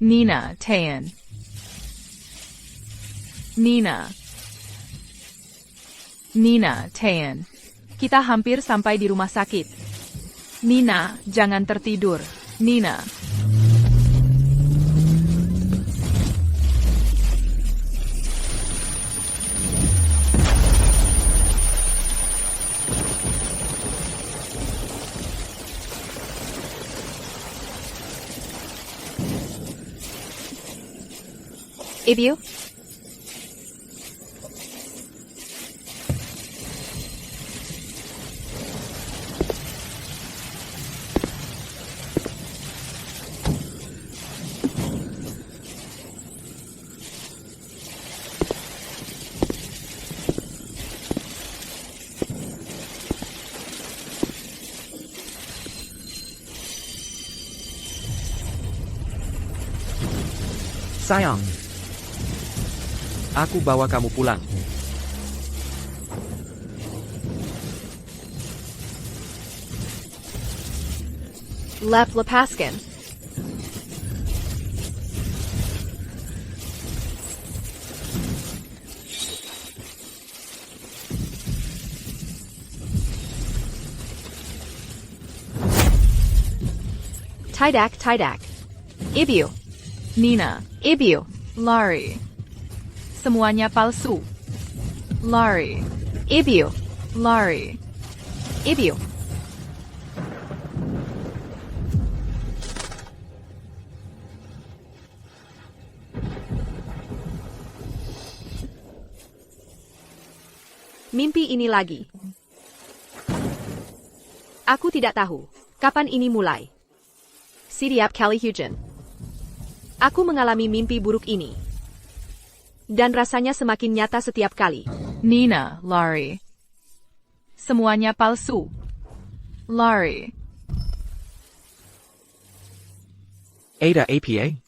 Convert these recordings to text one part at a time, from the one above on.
Nina Tan. Nina. Nina Tan. Kita hampir sampai di rumah sakit. Nina, jangan tertidur. Nina. Ibu? Sayang, aku bawa kamu pulang. Lev Lepaskin. Tidak. Ibu. Nina. Ibu. Lari. Semuanya palsu. Lari. Ibu. Lari. Ibu. Mimpi ini lagi. Aku tidak tahu kapan ini mulai. Setiap kali hujan, aku mengalami mimpi buruk ini. Dan rasanya semakin nyata setiap kali. Nina, lari. Semuanya palsu. Lari. Ada APA?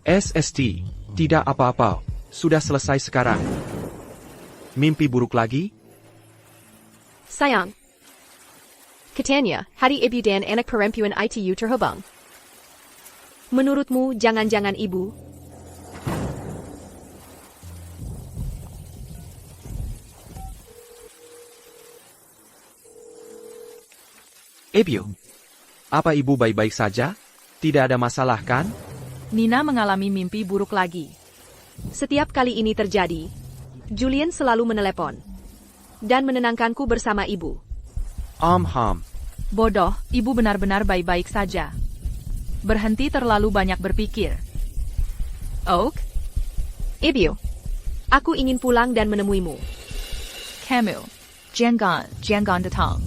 SST, tidak apa-apa, sudah selesai sekarang. Mimpi buruk lagi? Sayang. Katanya, hari ibu dan anak perempuan itu terhubung. Menurutmu, jangan-jangan ibu? Ibu, apa ibu baik-baik saja? Tidak ada masalah kan? Nina mengalami mimpi buruk lagi. Setiap kali ini terjadi, Julian selalu menelepon dan menenangkanku bersama ibu. Bodoh, ibu benar-benar baik-baik saja. Berhenti terlalu banyak berpikir. Oak? Ibu, aku ingin pulang dan menemuimu. Camille. Jangan datang.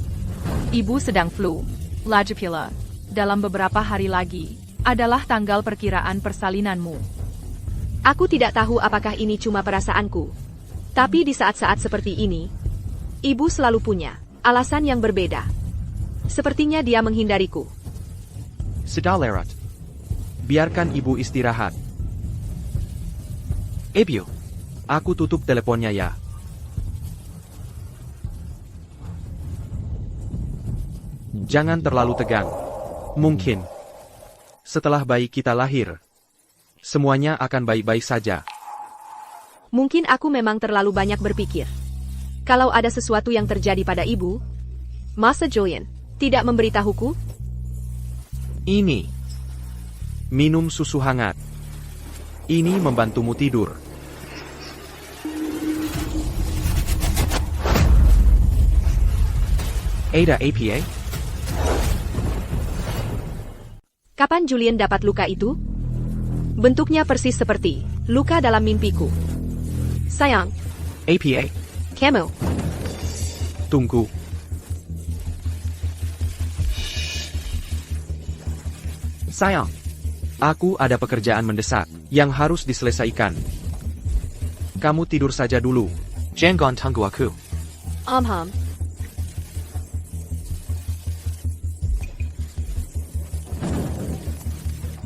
Ibu sedang flu. Lagi pula. Dalam beberapa hari lagi, adalah tanggal perkiraan persalinanmu. Aku tidak tahu apakah ini cuma perasaanku. Tapi di saat-saat seperti ini, ibu selalu punya alasan yang berbeda. Sepertinya dia menghindariku. Sudah lewat. Biarkan ibu istirahat. Ibu, aku tutup teleponnya ya. Jangan terlalu tegang. Mungkin setelah bayi kita lahir, semuanya akan baik-baik saja. Mungkin aku memang terlalu banyak berpikir. Kalau ada sesuatu yang terjadi pada ibu, masa Julian tidak memberitahuku? Ini. Minum susu hangat. Ini membantumu tidur. Ada APA? Kapan Julian dapat luka itu? Bentuknya persis seperti luka dalam mimpiku. Sayang. APA? Camille. Tunggu. Sayang, aku ada pekerjaan mendesak yang harus diselesaikan. Kamu tidur saja dulu. Jangan tunggu aku.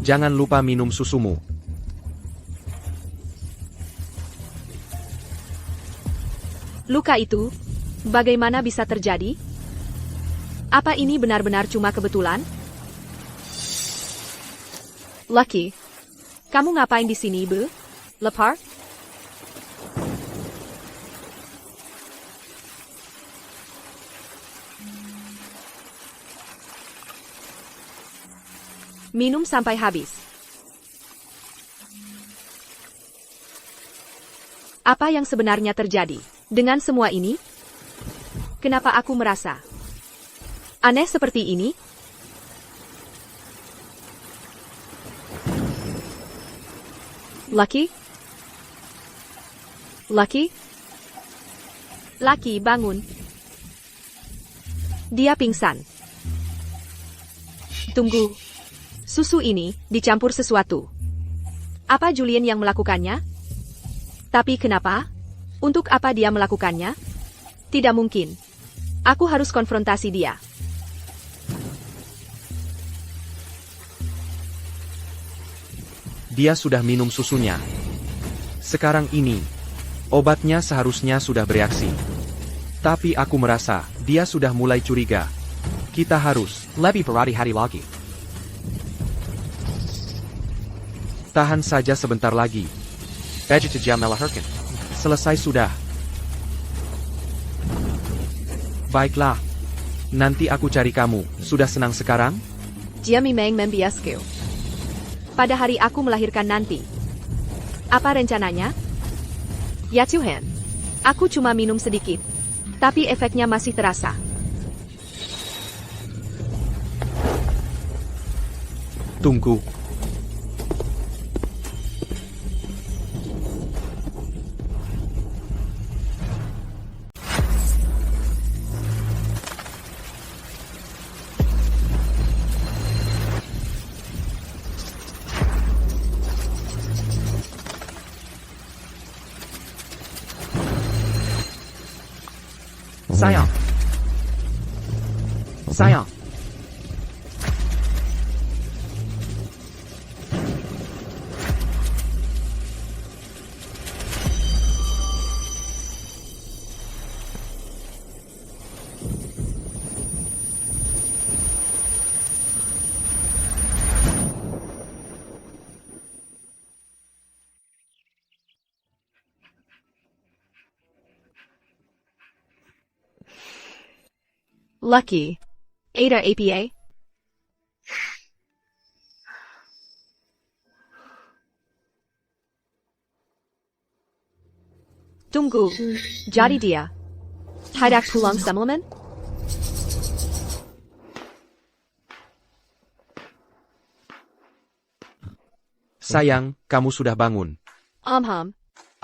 Jangan lupa minum susumu. Luka itu, bagaimana bisa terjadi? Apa ini benar-benar cuma kebetulan? Lucky. Kamu ngapain di sini, Bu? Lapar? Minum sampai habis. Apa yang sebenarnya terjadi dengan semua ini? Kenapa aku merasa aneh seperti ini? Lucky? Lucky? Lucky, bangun. Dia pingsan. Tunggu. Susu ini dicampur sesuatu. Apa Julian yang melakukannya? Tapi kenapa? Untuk apa dia melakukannya? Tidak mungkin. Aku harus konfrontasi dia. Dia sudah minum susunya. Sekarang ini, obatnya seharusnya sudah bereaksi. Tapi aku merasa, dia sudah mulai curiga. Kita harus lebih berhati-hati lagi. Tahan saja sebentar lagi. Budget jam melahirkan. Selesai sudah. Baiklah. Nanti aku cari kamu. Sudah senang sekarang? Dia memang membiasku. Pada hari aku melahirkan nanti. Apa rencananya? Ya Tuhan. Aku cuma minum sedikit. Tapi efeknya masih terasa. Tunggu. Sayang. Sayang. Lucky. Ada APA? Tunggu. Jadi dia hendak pulang semalaman? Sayang, kamu sudah bangun.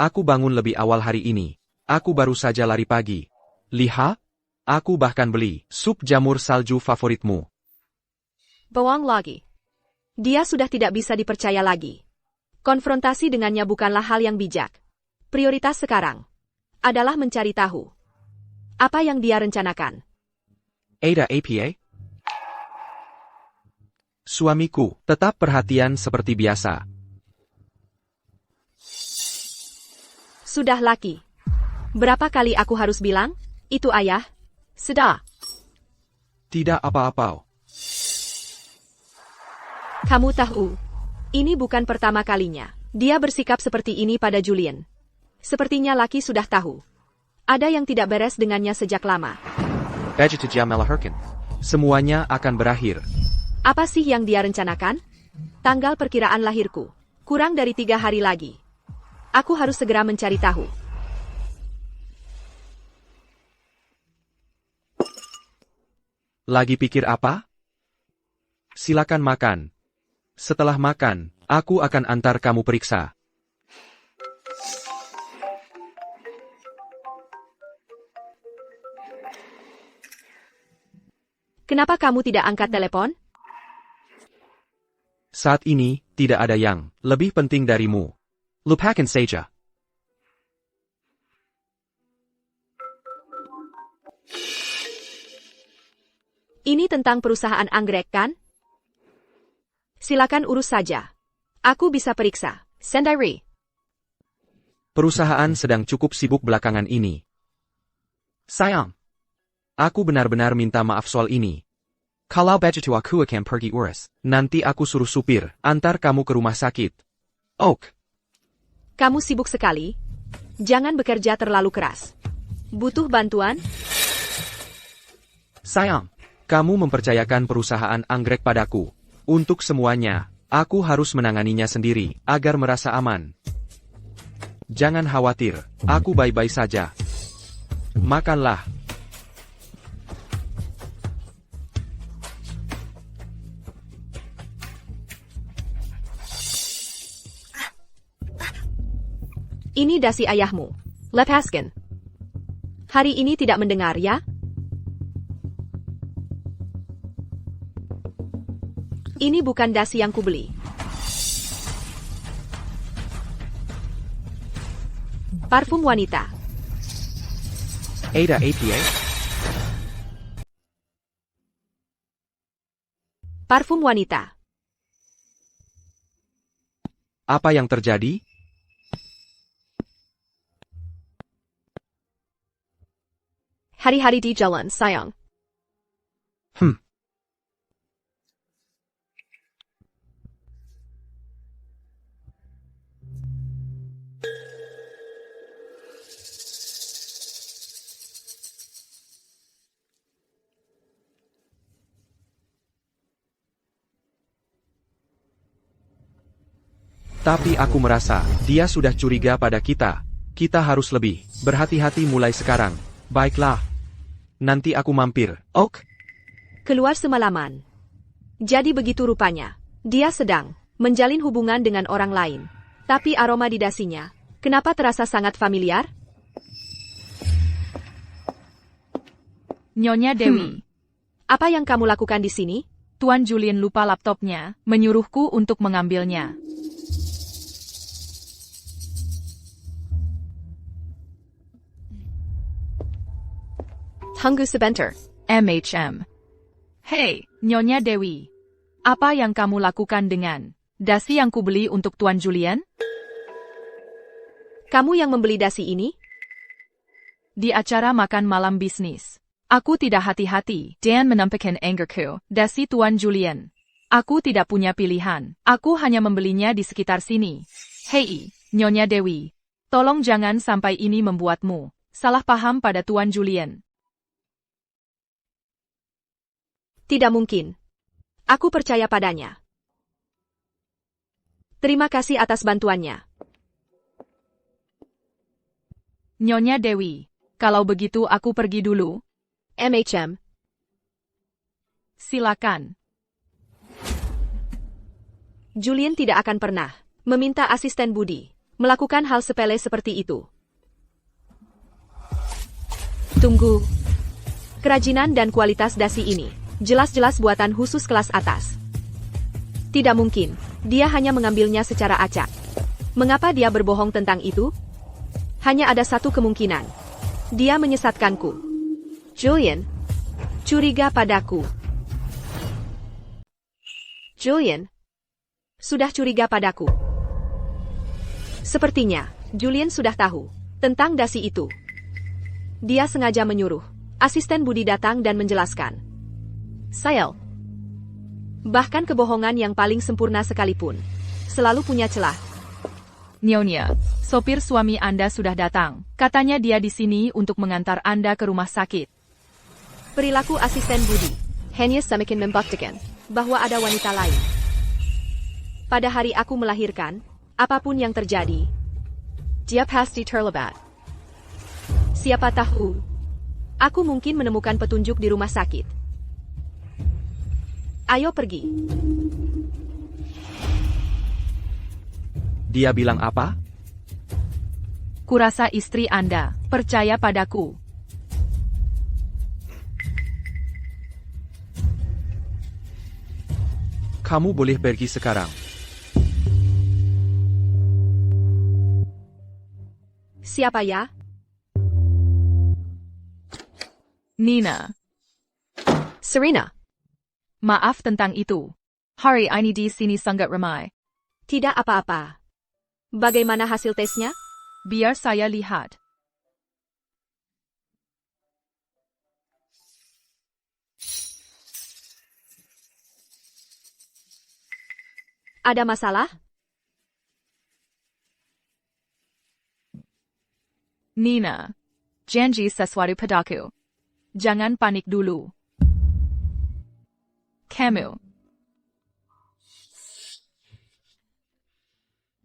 Aku bangun lebih awal hari ini. Aku baru saja lari pagi. Lihat, aku bahkan beli sup jamur salju favoritmu. Bohong lagi. Dia sudah tidak bisa dipercaya lagi. Konfrontasi dengannya bukanlah hal yang bijak. Prioritas sekarang adalah mencari tahu apa yang dia rencanakan. Ada APA? Suamiku, tetap perhatian seperti biasa. Sudah Lucky. Berapa kali aku harus bilang? Itu ayah. Sudah. Tidak apa-apa. Kamu tahu, ini bukan pertama kalinya. Dia bersikap seperti ini pada Julian. Sepertinya Lucky sudah tahu. Ada yang tidak beres dengannya sejak lama. Budget jam melahirkan. Semuanya akan berakhir. Apa sih yang dia rencanakan? Tanggal perkiraan lahirku. Kurang dari 3 hari lagi. Aku harus segera mencari tahu. Lagi pikir apa? Silakan makan. Setelah makan, aku akan antar kamu periksa. Kenapa kamu tidak angkat telepon? Saat ini, tidak ada yang lebih penting darimu. Lupakan saja. Ini tentang perusahaan anggrek, kan? Silakan urus saja. Aku bisa periksa. Sendiri. Perusahaan sedang cukup sibuk belakangan ini. Sayang. Aku benar-benar minta maaf soal ini. Kalau begitu aku akan pergi urus. Nanti aku suruh supir, antar kamu ke rumah sakit. Oke. Kamu sibuk sekali. Jangan bekerja terlalu keras. Butuh bantuan? Sayang, kamu mempercayakan perusahaan anggrek padaku. Untuk semuanya, aku harus menanganinya sendiri, agar merasa aman. Jangan khawatir, aku baik-baik saja. Makanlah. Ini dasi ayahmu. Lepaskan. Hari ini tidak mendengar ya? Ini bukan dasi yang kubeli. Parfum wanita. Ada APA? Parfum wanita. Apa yang terjadi? Hari-hari di jalan, sayang. Tapi aku merasa, dia sudah curiga pada kita. Kita harus lebih berhati-hati mulai sekarang. Baiklah. Nanti aku mampir, oke? Keluar semalaman. Jadi begitu rupanya. Dia sedang menjalin hubungan dengan orang lain. Tapi aroma di dasinya, kenapa terasa sangat familiar? Nyonya Dewi. Apa yang kamu lakukan di sini? Tuan Julian lupa laptopnya, menyuruhku untuk mengambilnya. Tunggu sebentar. MHM. Hei, Nyonya Dewi. Apa yang kamu lakukan dengan dasi yang kubeli untuk Tuan Julian? Kamu yang membeli dasi ini? Di acara makan malam bisnis. Aku tidak hati-hati dan menampakkan angerku, dasi Tuan Julian. Aku tidak punya pilihan. Aku hanya membelinya di sekitar sini. Hei, Nyonya Dewi. Tolong jangan sampai ini membuatmu salah paham pada Tuan Julian. Tidak mungkin. Aku percaya padanya. Terima kasih atas bantuannya. Nyonya Dewi, kalau begitu aku pergi dulu. MHM. Silakan. Julian tidak akan pernah meminta asisten Budi melakukan hal sepele seperti itu. Tunggu. Kerajinan dan kualitas dasi ini jelas-jelas buatan khusus kelas atas. Tidak mungkin, dia hanya mengambilnya secara acak. Mengapa dia berbohong tentang itu? Hanya ada satu kemungkinan. Dia menyesatkanku. Julian, curiga padaku. Julian, sudah curiga padaku. Sepertinya, Julian sudah tahu tentang dasi itu. Dia sengaja menyuruh asisten Budi datang dan menjelaskan. Sayang. Bahkan kebohongan yang paling sempurna sekalipun selalu punya celah. Nyonya, sopir suami Anda sudah datang. Katanya dia di sini untuk mengantar Anda ke rumah sakit. Perilaku asisten Budi hanya semakin membuktikan bahwa ada wanita lain. Pada hari aku melahirkan, apapun yang terjadi, dia pasti terlibat. Siapa tahu, aku mungkin menemukan petunjuk di rumah sakit. Ayo pergi. Dia bilang apa? Kurasa istri Anda percaya padaku. Kamu boleh pergi sekarang. Siapa ya? Nina. Serena. Maaf tentang itu. Hari ini di sini sangat ramai. Tidak apa-apa. Bagaimana hasil tesnya? Biar saya lihat. Ada masalah? Nina, janji sesuatu padaku. Jangan panik dulu. Kamu.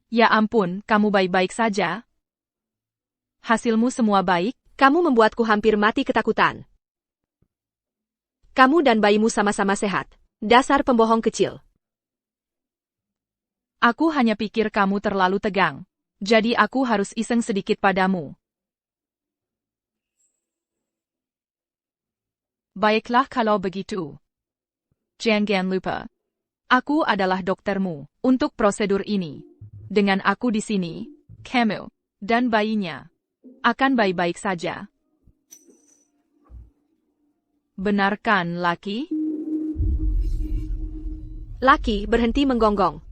Ya ampun, kamu baik-baik saja? Hasilmu semua baik? Kamu membuatku hampir mati ketakutan. Kamu dan bayimu sama-sama sehat. Dasar pembohong kecil. Aku hanya pikir kamu terlalu tegang. Jadi aku harus iseng sedikit padamu. Baiklah kalau begitu. Jangan lupa. Aku adalah doktermu untuk prosedur ini. Dengan aku di sini, kamu dan bayinya akan baik-baik saja. Benarkan, Lucky? Lucky berhenti menggonggong.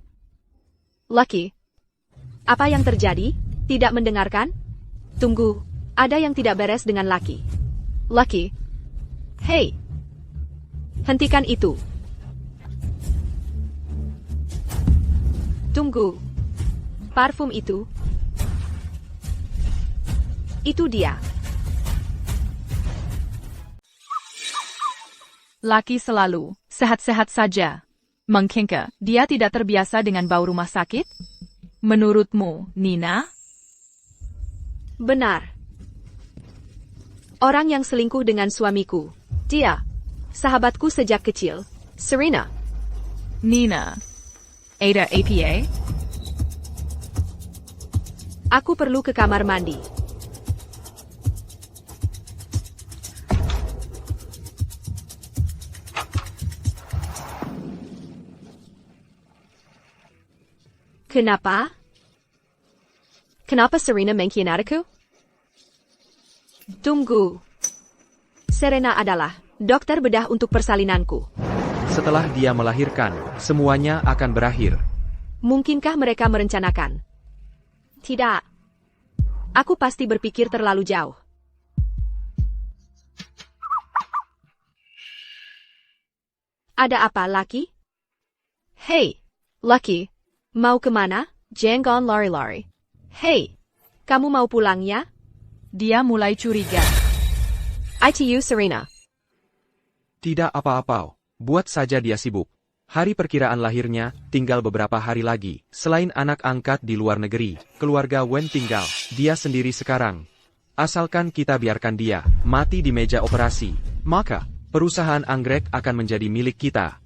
Lucky, apa yang terjadi? Tidak mendengarkan? Tunggu, ada yang tidak beres dengan Lucky. Lucky, hei, hentikan itu. Tunggu, parfum itu. Itu dia. Lucky selalu sehat-sehat saja. Mungkinkah dia tidak terbiasa dengan bau rumah sakit? Menurutmu, Nina? Benar. Orang yang selingkuh dengan suamiku. Dia, sahabatku sejak kecil. Serena. Nina. Ada apa? Aku perlu ke kamar mandi. Kenapa? Kenapa Serena mengkhianatiku? Tunggu. Serena adalah dokter bedah untuk persalinanku. Setelah dia melahirkan, semuanya akan berakhir. Mungkinkah mereka merencanakan? Tidak. Aku pasti berpikir terlalu jauh. Ada apa, Lucky? Hei, Lucky. Mau kemana? Jangan lari-lari. Hei, kamu mau pulang ya? Dia mulai curiga. ITU Serena. Tidak apa-apa, buat saja dia sibuk. Hari perkiraan lahirnya tinggal beberapa hari lagi. Selain anak angkat di luar negeri, keluarga Wen tinggal. Dia sendiri sekarang. Asalkan kita biarkan dia mati di meja operasi, maka perusahaan anggrek akan menjadi milik kita.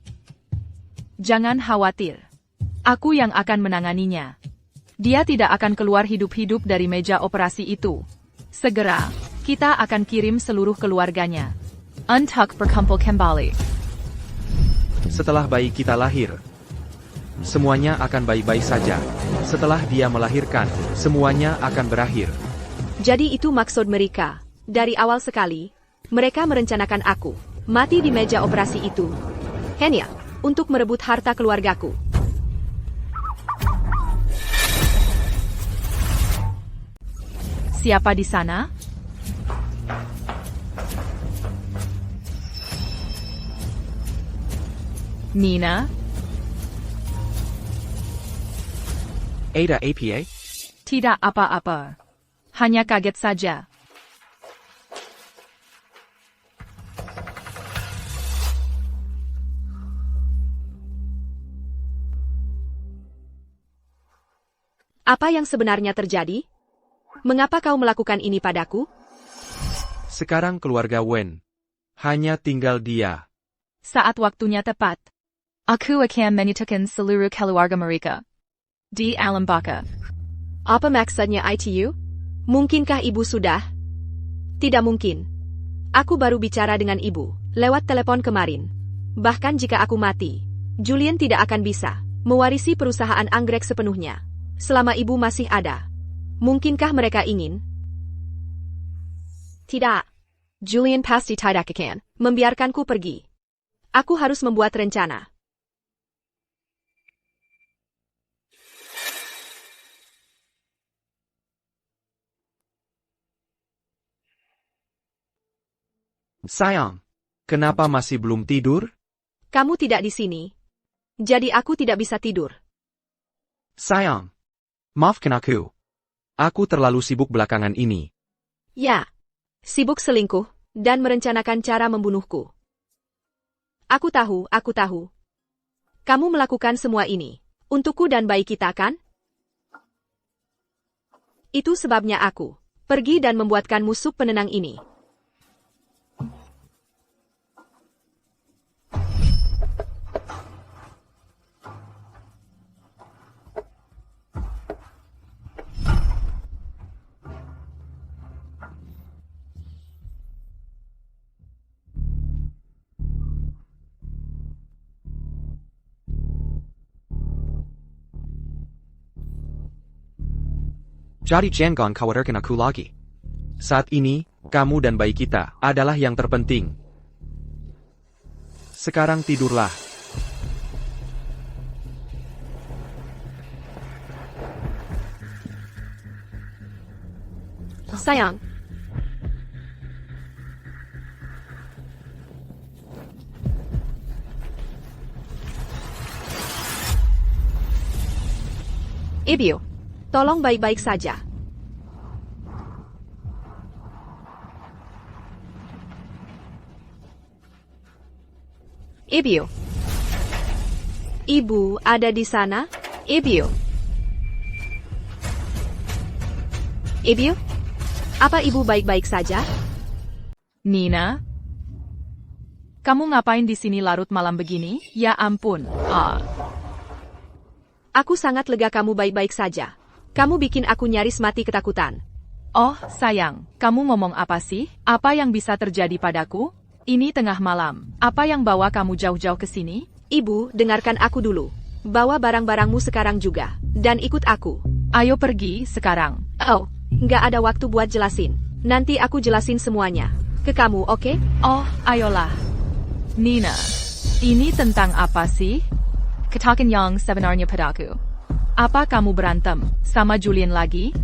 Jangan khawatir. Aku yang akan menanganinya. Dia tidak akan keluar hidup-hidup dari meja operasi itu. Segera, kita akan kirim seluruh keluarganya untuk berkumpul kembali. Setelah bayi kita lahir, semuanya akan baik-baik saja. Setelah dia melahirkan, semuanya akan berakhir. Jadi itu maksud mereka. Dari awal sekali, mereka merencanakan aku mati di meja operasi itu. Hanya untuk merebut harta keluargaku. Siapa di sana? Nina? Ada apa? Tidak apa-apa. Hanya kaget saja. Apa yang sebenarnya terjadi? Mengapa kau melakukan ini padaku? Sekarang keluarga Wen. Hanya tinggal dia. Saat waktunya tepat. Aku akan menyatakan seluruh keluarga mereka. Di alam baka. Apa maksudnya ITU? Mungkinkah ibu sudah? Tidak mungkin. Aku baru bicara dengan ibu, lewat telepon kemarin. Bahkan jika aku mati, Julian tidak akan bisa mewarisi perusahaan anggrek sepenuhnya. Selama ibu masih ada. Mungkinkah mereka ingin? Tidak. Julian pasti tidak akan membiarkanku pergi. Aku harus membuat rencana. Sayang, kenapa masih belum tidur? Kamu tidak di sini. Jadi aku tidak bisa tidur. Sayang. Maafkan aku. Aku terlalu sibuk belakangan ini. Ya. Sibuk selingkuh, dan merencanakan cara membunuhku. Aku tahu. Kamu melakukan semua ini. Untukku dan bayi kita, kan? Itu sebabnya aku pergi dan membuatkan sup penenang ini. Jadi jangan khawatirkan aku lagi. Saat ini, kamu dan bayi kita adalah yang terpenting. Sekarang tidurlah. Sayang. Ibu, tolong baik-baik saja. Ibu. Ibu ada di sana? Ibu. Ibu? Apa ibu baik-baik saja? Nina? Kamu ngapain di sini larut malam begini? Ya ampun. Aku sangat lega kamu baik-baik saja. Kamu bikin aku nyaris mati ketakutan. Oh, sayang. Kamu ngomong apa sih? Apa yang bisa terjadi padaku? Ini tengah malam. Apa yang bawa kamu jauh-jauh ke sini? Ibu, dengarkan aku dulu. Bawa barang-barangmu sekarang juga. Dan ikut aku. Ayo pergi sekarang. Oh, nggak ada waktu buat jelasin. Nanti aku jelasin semuanya. Ke kamu, oke? Oh, ayolah. Nina, ini tentang apa sih? Katakan yang sebenarnya padaku. Apa kamu berantem sama Julian lagi?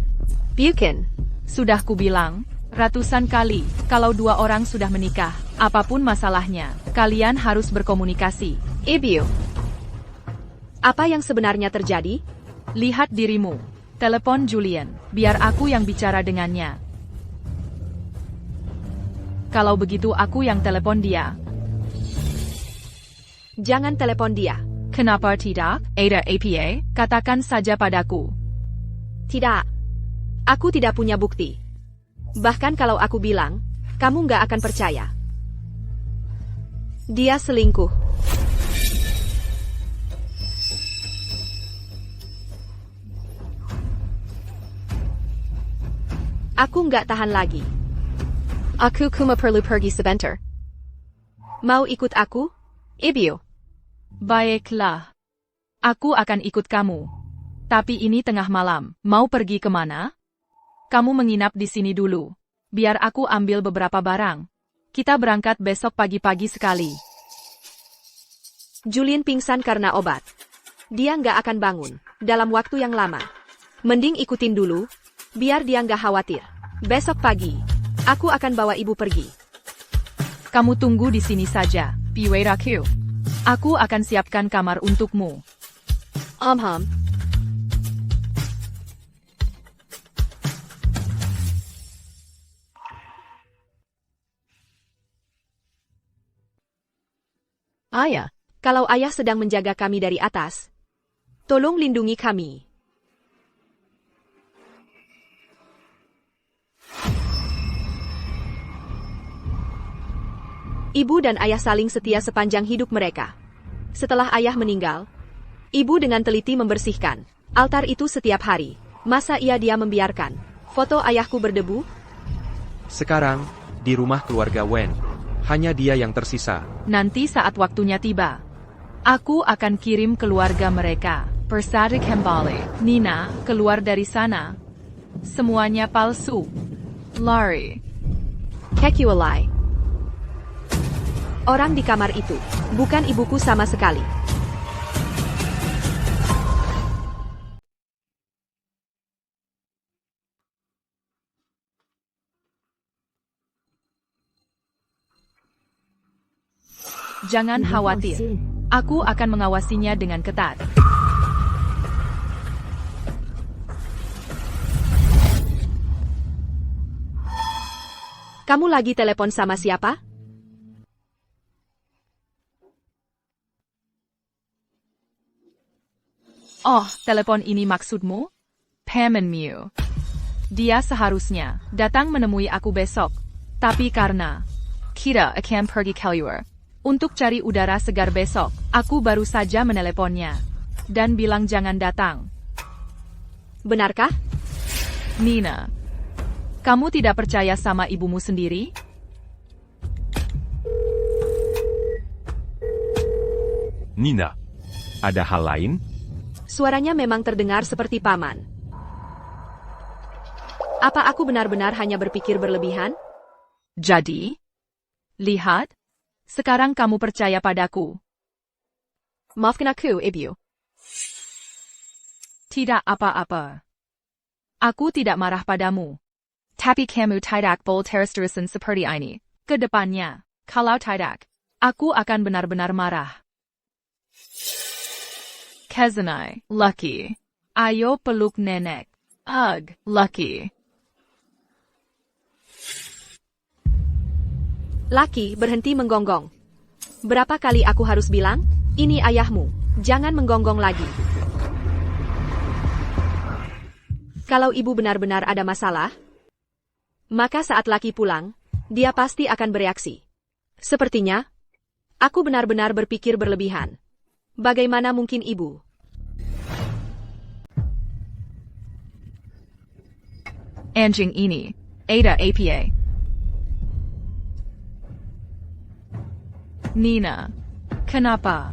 Bukan. Sudah kubilang, ratusan kali, kalau dua orang sudah menikah, apapun masalahnya, kalian harus berkomunikasi. Ibu. Apa yang sebenarnya terjadi? Lihat dirimu. Telepon Julian, biar aku yang bicara dengannya. Kalau begitu aku yang telepon dia. Jangan telepon dia. Kenapa tidak? Ada APA, katakan saja padaku. Tidak. Aku tidak punya bukti. Bahkan kalau aku bilang, kamu nggak akan percaya. Dia selingkuh. Aku nggak tahan lagi. Aku cuma perlu pergi sebentar. Mau ikut aku? Ibu. Baiklah. Aku akan ikut kamu. Tapi ini tengah malam. Mau pergi kemana? Kamu menginap di sini dulu. Biar aku ambil beberapa barang. Kita berangkat besok pagi-pagi sekali. Julian pingsan karena obat. Dia nggak akan bangun dalam waktu yang lama. Mending ikutin dulu, biar dia nggak khawatir. Besok pagi, aku akan bawa ibu pergi. Kamu tunggu di sini saja, Piweraku. Aku akan siapkan kamar untukmu. Ayah, kalau ayah sedang menjaga kami dari atas, tolong lindungi kami. Ibu dan ayah saling setia sepanjang hidup mereka. Setelah ayah meninggal, ibu dengan teliti membersihkan altar itu setiap hari. Masa dia membiarkan foto ayahku berdebu? Sekarang, di rumah keluarga Wen, hanya dia yang tersisa. Nanti saat waktunya tiba, aku akan kirim keluarga mereka. Persada kembali. Nina, keluar dari sana. Semuanya palsu. Lari. Kekiwalai. Orang di kamar itu bukan ibuku sama sekali. Jangan khawatir. Aku akan mengawasinya dengan ketat. Kamu lagi telepon sama siapa? Oh, telepon ini maksudmu? Paman Mew. Dia seharusnya datang menemui aku besok. Tapi karena kita akan pergi keluar untuk cari udara segar besok, aku baru saja meneleponnya dan bilang jangan datang. Benarkah? Nina, kamu tidak percaya sama ibumu sendiri? Nina, ada hal lain? Suaranya memang terdengar seperti paman. Apa aku benar-benar hanya berpikir berlebihan? Jadi, lihat, sekarang kamu percaya padaku. Maafkan aku, Ibu. Tidak apa-apa. Aku tidak marah padamu. Tapi kamu tidak boleh terus-terusan seperti ini. Kedepannya, kalau tidak, aku akan benar-benar marah. Kazanai, Lucky. Ayo peluk nenek. Ugh, Lucky. Lucky berhenti menggonggong. Berapa kali aku harus bilang, ini ayahmu, jangan menggonggong lagi. Kalau ibu benar-benar ada masalah, maka saat Lucky pulang, dia pasti akan bereaksi. Sepertinya, aku benar-benar berpikir berlebihan. Bagaimana mungkin ibu? Anjing ini, Ada APA. Nina, kenapa?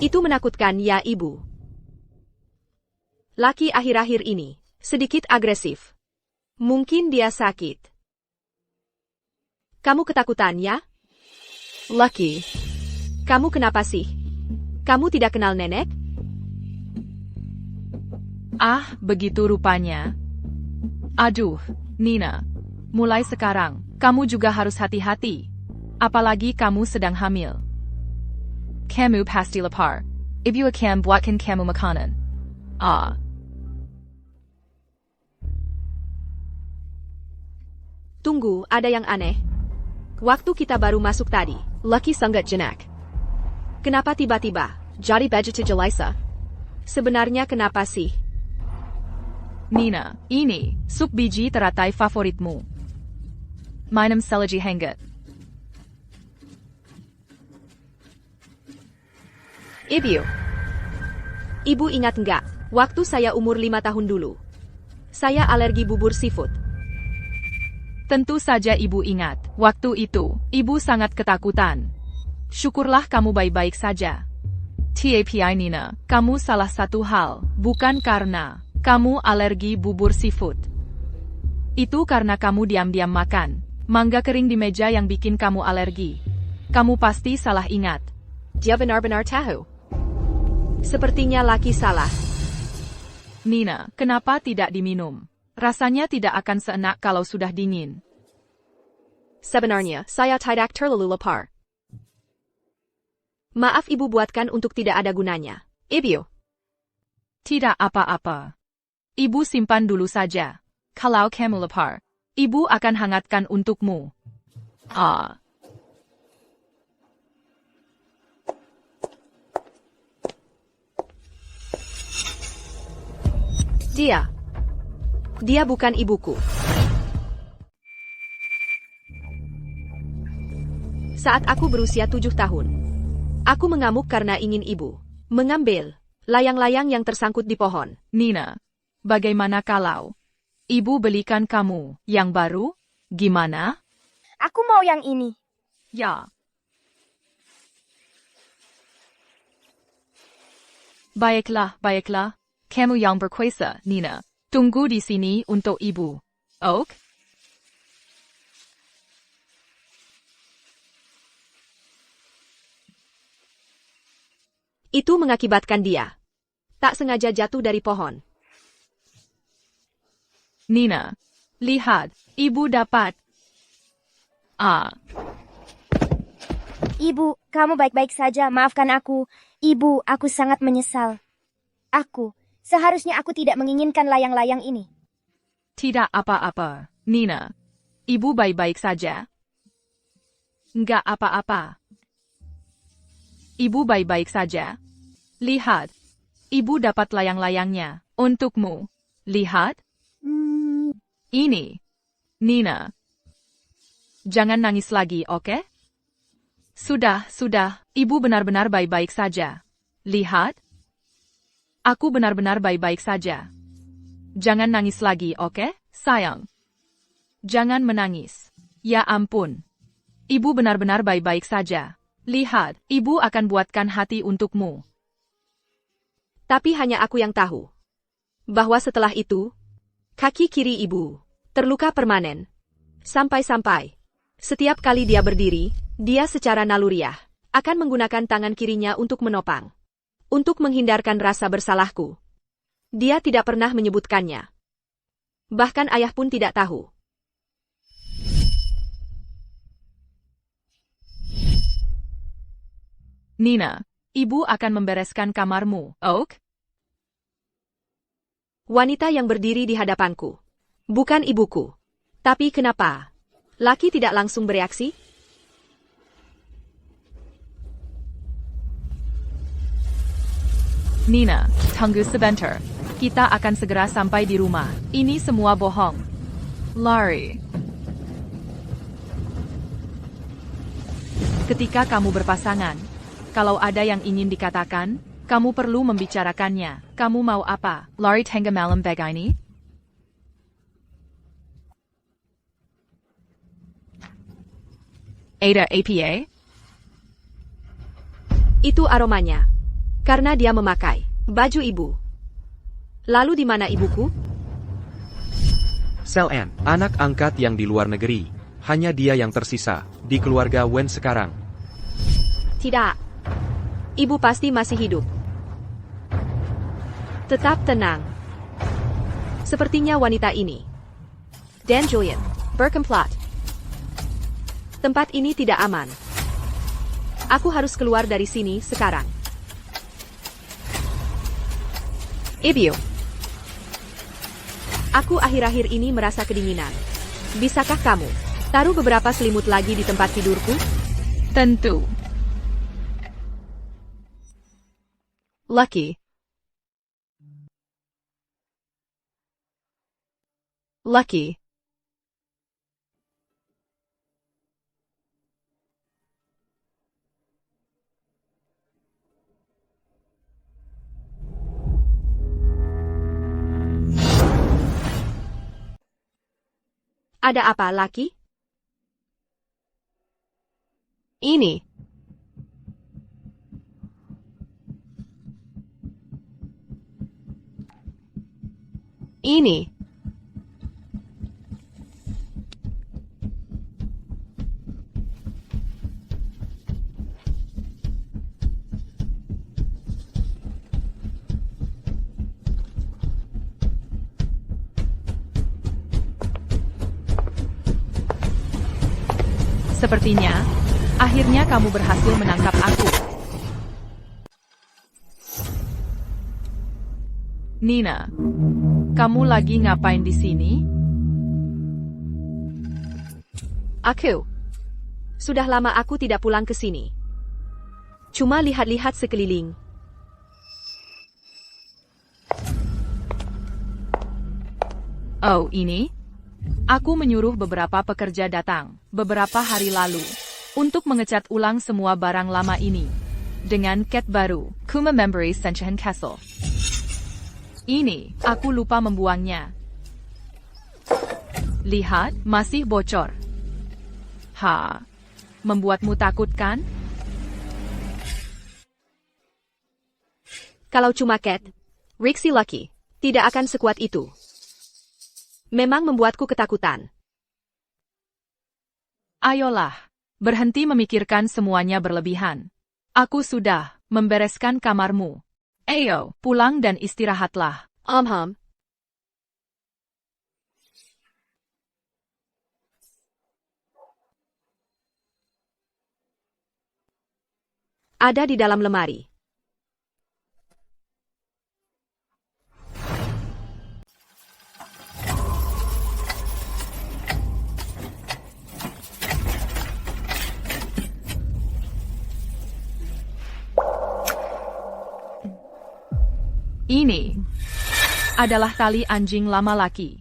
Itu menakutkan ya ibu. Lucky akhir-akhir ini sedikit agresif. Mungkin dia sakit. Kamu ketakutan ya? Lucky, Kamu kenapa sih? Kamu tidak kenal nenek? ah, begitu rupanya. Aduh, Nina, mulai sekarang, kamu juga harus hati-hati. Apalagi kamu sedang hamil. Kamu pasti lapar. Ibu akan buatkan kamu makanan. Ah. Tunggu, ada yang aneh. Waktu kita baru masuk tadi, Lucky sangat jenak. Kenapa tiba-tiba jadi begitu jelisa? Sebenarnya kenapa sih? Nina, ini sup biji teratai favoritmu. Minum selagi hangat. Ibu ingat nggak, waktu saya umur 5 tahun dulu? Saya alergi bubur seafood. Tentu saja ibu ingat, waktu itu, ibu sangat ketakutan. Syukurlah kamu baik-baik saja. TAPI Nina, kamu salah satu hal, bukan karena kamu alergi bubur seafood. Itu karena kamu diam-diam makan mangga kering di meja yang bikin kamu alergi. Kamu pasti salah ingat. Dia benar-benar tahu. Sepertinya Lucky salah. Nina, kenapa tidak diminum? Rasanya tidak akan seenak kalau sudah dingin. Sebenarnya, saya tidak terlalu lapar. Maaf ibu buatkan untuk tidak ada gunanya. Ibu. Tidak apa-apa. Ibu simpan dulu saja. Kalau kamu lapar, ibu akan hangatkan untukmu. Ah. Dia bukan ibuku. Saat aku berusia 7 tahun, aku mengamuk karena ingin ibu mengambil layang-layang yang tersangkut di pohon. Nina, bagaimana kalau ibu belikan kamu yang baru? Gimana? Aku mau yang ini. Ya. Baiklah, baiklah. Kamu yang berkuasa, Nina. Tunggu di sini untuk ibu. Ok? Itu mengakibatkan dia tak sengaja jatuh dari pohon. Nina, lihat, ibu dapat. Ah. Ibu, kamu baik-baik saja. Maafkan aku. Ibu, aku sangat menyesal. Aku Seharusnya aku tidak menginginkan layang-layang ini. Tidak apa-apa, Nina. Ibu baik-baik saja. Enggak apa-apa. Ibu baik-baik saja. Lihat. Ibu dapat layang-layangnya. Untukmu. Lihat. Ini. Nina. Jangan nangis lagi, oke? Sudah. Ibu benar-benar baik-baik saja. Lihat. Aku benar-benar baik-baik saja. Jangan nangis lagi, oke, sayang? Jangan menangis. Ya ampun. Ibu benar-benar baik-baik saja. Lihat, ibu akan buatkan hati untukmu. Tapi hanya aku yang tahu. Bahwa setelah itu, kaki kiri ibu terluka permanen. Sampai-sampai, setiap kali dia berdiri, dia secara naluriah akan menggunakan tangan kirinya untuk menopang. Untuk menghindarkan rasa bersalahku. Dia tidak pernah menyebutkannya. Bahkan ayah pun tidak tahu. Nina, ibu akan membereskan kamarmu, Oak? Wanita yang berdiri di hadapanku. Bukan ibuku. Tapi kenapa? Laki tidak langsung bereaksi? Nina, tunggu sebentar. Kita akan segera sampai di rumah. Ini semua bohong. Lari. Ketika kamu berpasangan, kalau ada yang ingin dikatakan, kamu perlu membicarakannya. Kamu mau apa? Lari tengah malam begini? Ada apa? Itu aromanya. Karena dia memakai baju ibu. Lalu di mana ibuku? Selen, anak angkat yang di luar negeri. Hanya dia yang tersisa di keluarga Wen sekarang. Tidak. Ibu pasti masih hidup. Tetap tenang. Sepertinya wanita ini. Dan Julian, berkemplot. Tempat ini tidak aman. Aku harus keluar dari sini sekarang. Ibu. Aku akhir-akhir ini merasa kedinginan. Bisakah kamu taruh beberapa selimut lagi di tempat tidurku? Tentu. Lucky. Lucky. Ada apa, Lucky? Ini. Ini. Sepertinya, akhirnya kamu berhasil menangkap aku. Nina, kamu lagi ngapain di sini? Aku. Sudah lama aku tidak pulang ke sini. Cuma lihat-lihat sekeliling. Oh, ini? Aku menyuruh beberapa pekerja datang beberapa hari lalu untuk mengecat ulang semua barang lama ini dengan cat baru, Kuma Memory Sunshine Castle. Ini, aku lupa membuangnya. Lihat, masih bocor. Ha, membuatmu takut kan? Kalau cuma cat, Rixie Lucky tidak akan sekuat itu. Memang membuatku ketakutan. Ayolah, berhenti memikirkan semuanya berlebihan. Aku sudah membereskan kamarmu. Ayo, pulang dan istirahatlah. Ada di dalam lemari. Ini adalah tali anjing lama laki.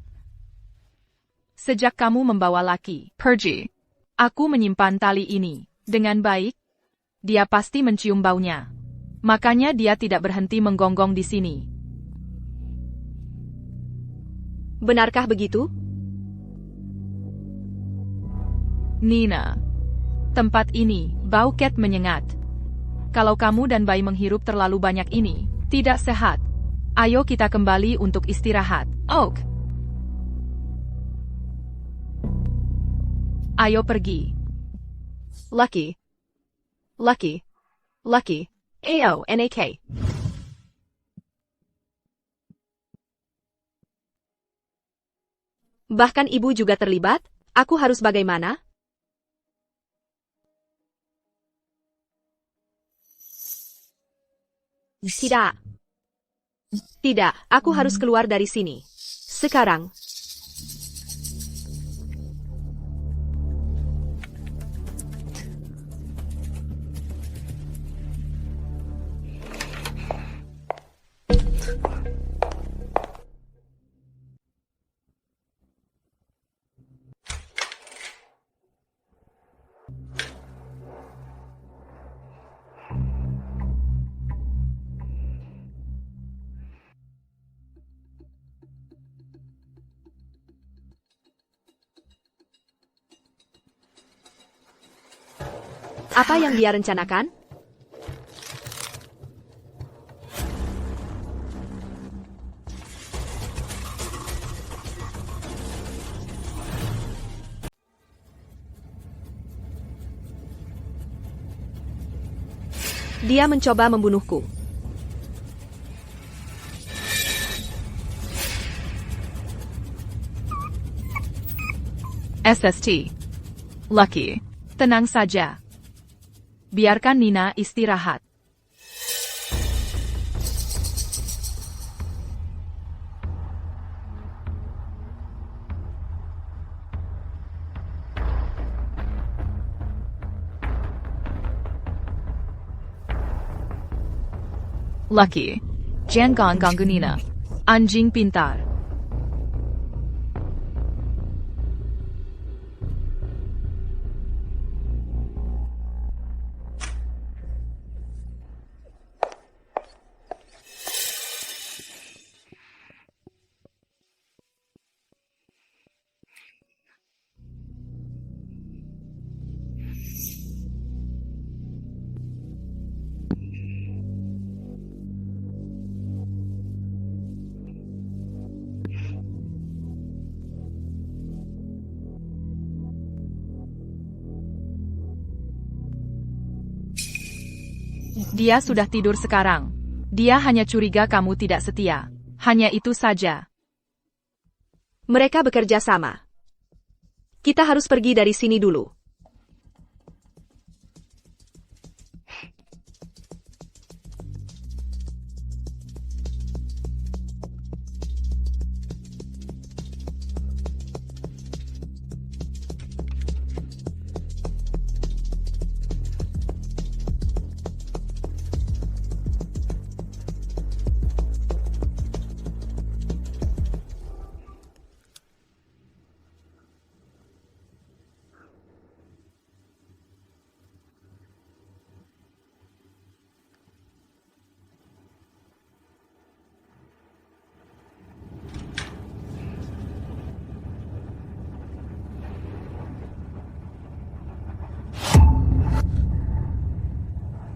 Sejak kamu membawa laki pergi, aku menyimpan tali ini dengan baik. Dia pasti mencium baunya. Makanya dia tidak berhenti menggonggong di sini. Benarkah begitu? Nina, tempat ini bau cat menyengat. Kalau kamu dan bayi menghirup terlalu banyak ini, tidak sehat. Ayo kita kembali untuk istirahat. Oak. Ayo pergi. Lucky. Lucky. Lucky. AONAK. Bahkan ibu juga terlibat? Aku harus bagaimana? Tidak. Tidak, aku harus keluar dari sini. Sekarang. Apa yang dia rencanakan? Dia mencoba membunuhku. SST. Lucky. Tenang saja. Biarkan Nina istirahat. Lucky. Jangan ganggu Nina. Anjing pintar. Dia sudah tidur sekarang. Dia hanya curiga kamu tidak setia. Hanya itu saja. Mereka bekerja sama. Kita harus pergi dari sini dulu.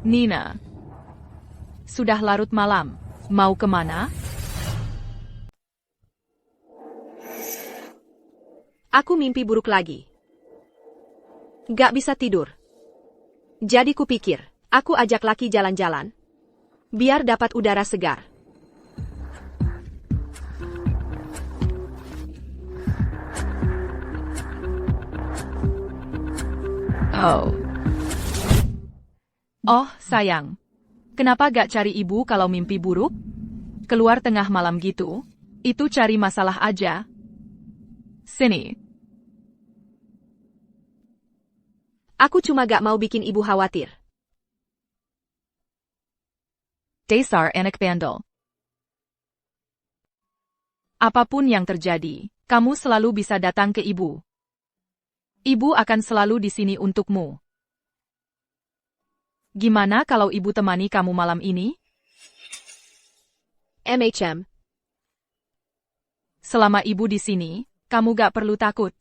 Nina. Sudah larut malam. Mau kemana? Aku mimpi buruk lagi. Gak bisa tidur. Jadi kupikir, aku ajak Lucky jalan-jalan. Biar dapat udara segar. Oh, sayang. Kenapa gak cari ibu kalau mimpi buruk? Keluar tengah malam gitu? Itu cari masalah aja. Sini. Aku cuma gak mau bikin ibu khawatir. Dasar anak bandel. Apapun yang terjadi, kamu selalu bisa datang ke ibu. Ibu akan selalu di sini untukmu. Gimana kalau ibu temani kamu malam ini? MHM. Selama ibu di sini, kamu gak perlu takut.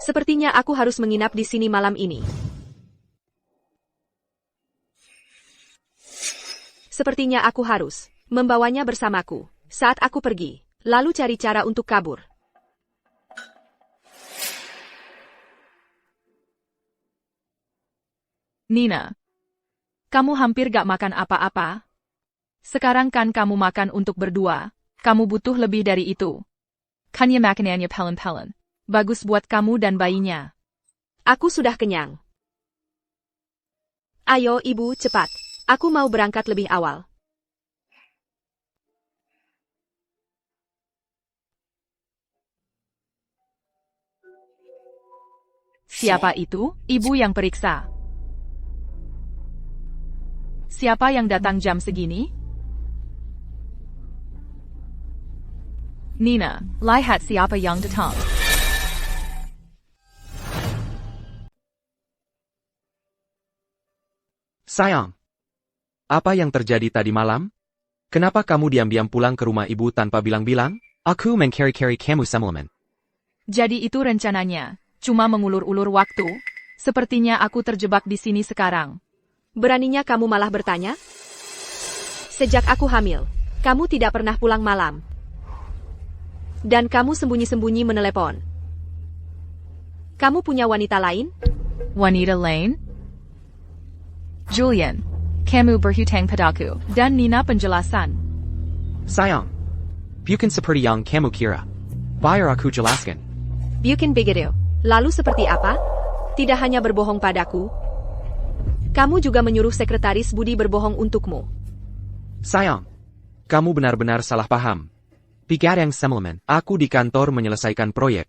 Sepertinya aku harus menginap di sini malam ini. Sepertinya aku harus membawanya bersamaku saat aku pergi, lalu cari cara untuk kabur. Nina, kamu hampir gak makan apa-apa. Sekarang kan kamu makan untuk berdua, kamu butuh lebih dari itu. Kanya makanannya pelan-pelan. Bagus buat kamu dan bayinya. Aku sudah kenyang. Ayo ibu, cepat. Aku mau berangkat lebih awal. Siapa itu? Ibu yang periksa. Siapa yang datang jam segini? Nina, lihat siapa yang datang. Sayang, apa yang terjadi tadi malam? Kenapa kamu diam-diam pulang ke rumah ibu tanpa bilang-bilang? Aku mencari-cari kamu semalaman. Jadi itu rencananya, cuma mengulur-ulur waktu. Sepertinya aku terjebak di sini sekarang. Beraninya kamu malah bertanya? Sejak aku hamil, kamu tidak pernah pulang malam. Dan kamu sembunyi-sembunyi menelepon. Kamu punya wanita lain? Wanita lain? Julian, kamu berhutang padaku, dan Nina penjelasan. Sayang, bukan seperti yang kamu kira. Biar aku jelaskan. Bukan begitu. Lalu seperti apa? Tidak hanya berbohong padaku. Kamu juga menyuruh sekretaris Budi berbohong untukmu. Sayang, kamu benar-benar salah paham. Pikir yang semalaman, aku di kantor menyelesaikan proyek.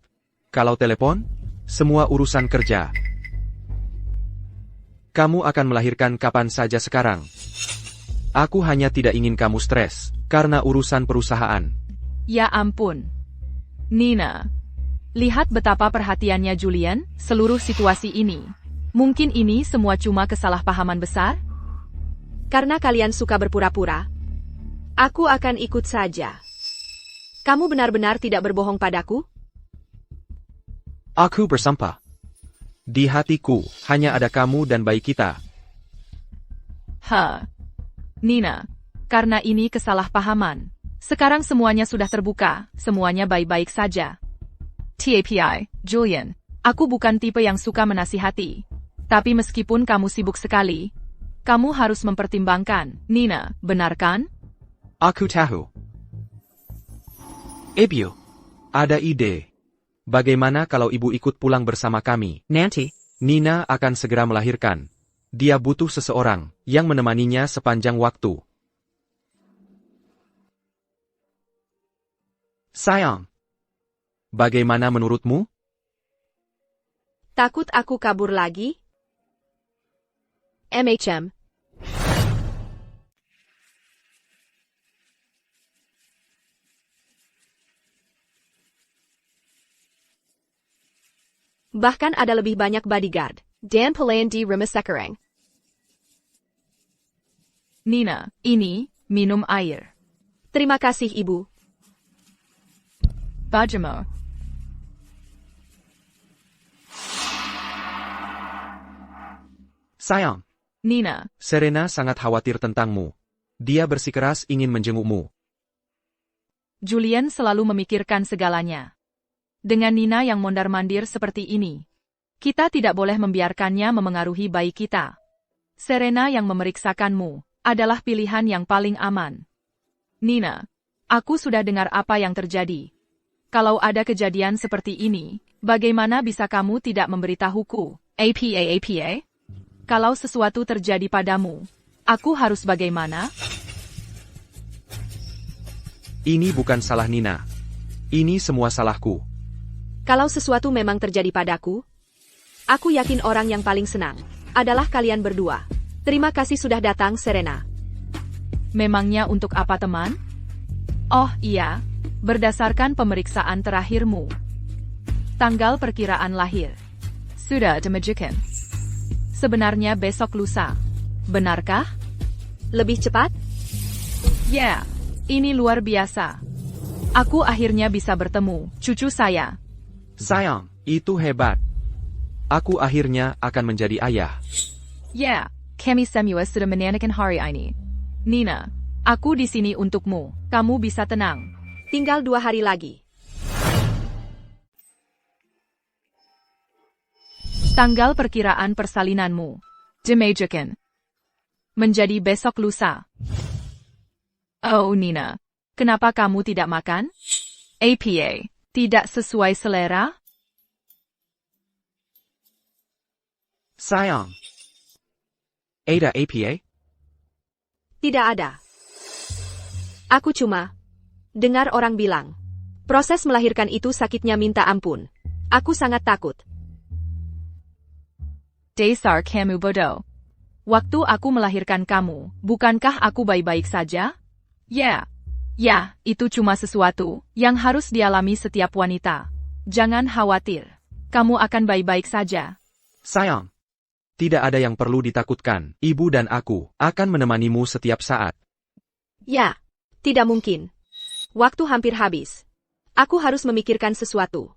Kalau telepon, semua urusan kerja. Kamu akan melahirkan kapan saja sekarang. Aku hanya tidak ingin kamu stres, karena urusan perusahaan. Ya ampun. Nina, lihat betapa perhatiannya Julian, seluruh situasi ini. Mungkin ini semua cuma kesalahpahaman besar? Karena kalian suka berpura-pura, aku akan ikut saja. Kamu benar-benar tidak berbohong padaku? Aku bersumpah. Di hatiku, hanya ada kamu dan bayi kita. Nina, karena ini kesalahpahaman. Sekarang semuanya sudah terbuka, semuanya baik-baik saja. TAPI, Julian, aku bukan tipe yang suka menasihati. Tapi meskipun kamu sibuk sekali, kamu harus mempertimbangkan. Nina, benar kan? Aku tahu. Ibu, ada ide. Bagaimana kalau ibu ikut pulang bersama kami? Nanti, Nina akan segera melahirkan. Dia butuh seseorang yang menemaninya sepanjang waktu. Sayang, bagaimana menurutmu? Takut aku kabur lagi? MHM. Bahkan ada lebih banyak bodyguard. Dan pelayan di rumah sekarang. Nina, ini, minum air. Terima kasih, Ibu. Bajamo. Sayang, Nina, Serena sangat khawatir tentangmu. Dia bersikeras ingin menjengukmu. Julian selalu memikirkan segalanya. Dengan Nina yang mondar-mandir seperti ini, kita tidak boleh membiarkannya memengaruhi bayi kita. Serena yang memeriksakanmu adalah pilihan yang paling aman. Nina, aku sudah dengar apa yang terjadi. Kalau ada kejadian seperti ini, bagaimana bisa kamu tidak memberitahuku? APA. Kalau sesuatu terjadi padamu, aku harus bagaimana? Ini bukan salah Nina. Ini semua salahku. Kalau sesuatu memang terjadi padaku, aku yakin orang yang paling senang adalah kalian berdua. Terima kasih sudah datang, Serena. Memangnya untuk apa, teman? Oh iya, berdasarkan pemeriksaan terakhirmu. Tanggal perkiraan lahir. Sudah demikian. Sebenarnya besok lusa. Benarkah? Lebih cepat? Ya, ini luar biasa. Aku akhirnya bisa bertemu, cucu saya. Sayang, itu hebat. Aku akhirnya akan menjadi ayah. Ya, kami semua sudah menanyakan hari ini. Nina, aku di sini untukmu. Kamu bisa tenang. Tinggal 2 hari lagi. Tanggal perkiraan persalinanmu. Demikian. Menjadi besok lusa. Oh Nina, kenapa kamu tidak makan? APA, tidak sesuai selera? Sayang. Ada APA? Tidak ada. Aku cuma dengar orang bilang, proses melahirkan itu sakitnya minta ampun. Aku sangat takut. Dasar kamu bodoh. Waktu aku melahirkan kamu, bukankah aku baik-baik saja? Ya, itu cuma sesuatu yang harus dialami setiap wanita. Jangan khawatir. Kamu akan baik-baik saja. Sayang. Tidak ada yang perlu ditakutkan. Ibu dan aku akan menemanimu setiap saat. Ya, tidak mungkin. Waktu hampir habis. Aku harus memikirkan sesuatu.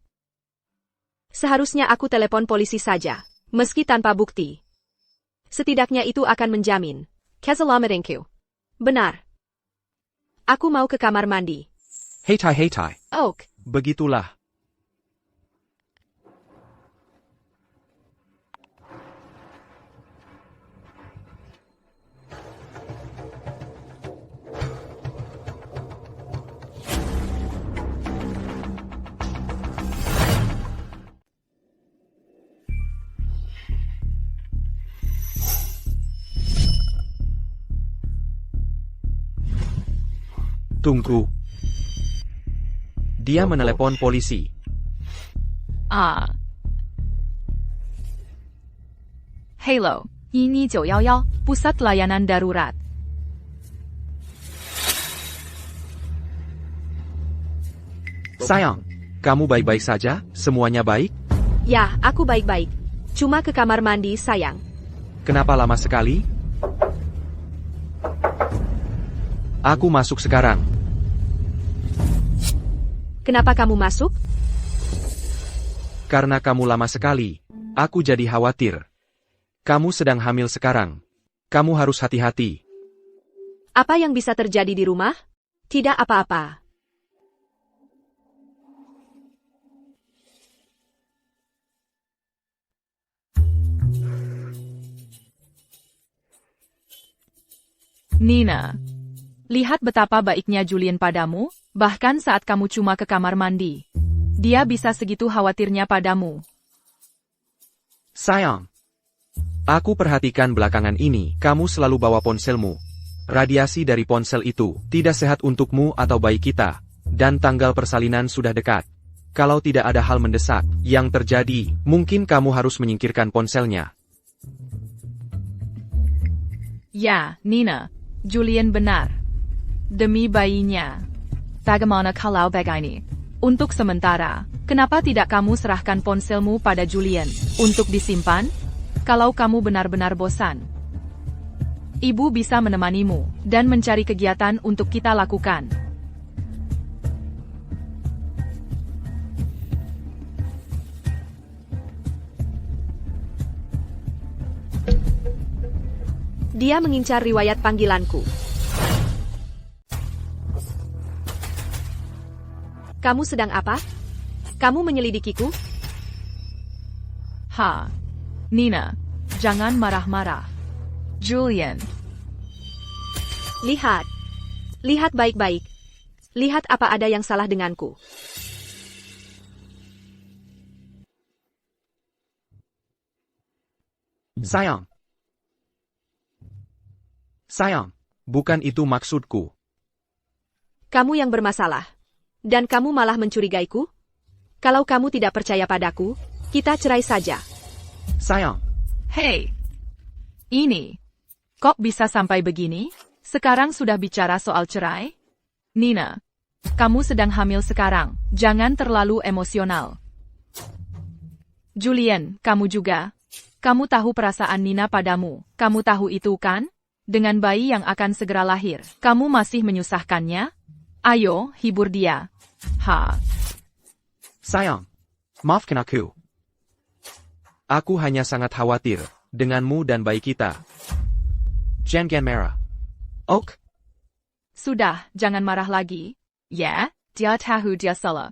Seharusnya aku telepon polisi saja, meski tanpa bukti. Setidaknya itu akan menjamin. Kesalamatku. Benar. Aku mau ke kamar mandi. Hei tai. Oak. Begitulah. Tunggu. Dia menelepon polisi. Hello, ini 911, pusat layanan darurat. Sayang, kamu baik-baik saja? Semuanya baik? Ya, aku baik-baik. Cuma ke kamar mandi, sayang. Kenapa lama sekali? Aku masuk sekarang. Kenapa kamu masuk? Karena kamu lama sekali. Aku jadi khawatir. Kamu sedang hamil sekarang. Kamu harus hati-hati. Apa yang bisa terjadi di rumah? Tidak apa-apa. Nina, lihat betapa baiknya Julian padamu, bahkan saat kamu cuma ke kamar mandi. Dia bisa segitu khawatirnya padamu. Sayang. Aku perhatikan belakangan ini, kamu selalu bawa ponselmu. Radiasi dari ponsel itu tidak sehat untukmu atau bayi kita. Dan tanggal persalinan sudah dekat. Kalau tidak ada hal mendesak yang terjadi, mungkin kamu harus menyingkirkan ponselnya. Ya, Nina. Julian benar. Demi bayinya. Bagaimana kalau begini? Untuk sementara, kenapa tidak kamu serahkan ponselmu pada Julian untuk disimpan? Kalau kamu benar-benar bosan, ibu bisa menemanimu dan mencari kegiatan untuk kita lakukan. Dia mengincar riwayat panggilanku. Kamu sedang apa? Kamu menyelidikiku? Nina, jangan marah-marah. Julian. Lihat. Lihat baik-baik. Lihat apa ada yang salah denganku. Sayang. Sayang, bukan itu maksudku. Kamu yang bermasalah. Dan kamu malah mencurigaiku? Kalau kamu tidak percaya padaku, kita cerai saja. Sayang. Hei. Ini. Kok bisa sampai begini? Sekarang sudah bicara soal cerai? Nina, Kamu sedang hamil sekarang, jangan terlalu emosional. Julian, kamu juga. Kamu tahu perasaan Nina padamu, kamu tahu itu kan? Dengan bayi yang akan segera lahir, kamu masih menyusahkannya? Ayo, hibur dia. Sayang, maafkan aku. Aku hanya sangat khawatir denganmu dan bayi kita. Jangan marah. Ok? Sudah, jangan marah lagi. Ya, dia tahu dia salah.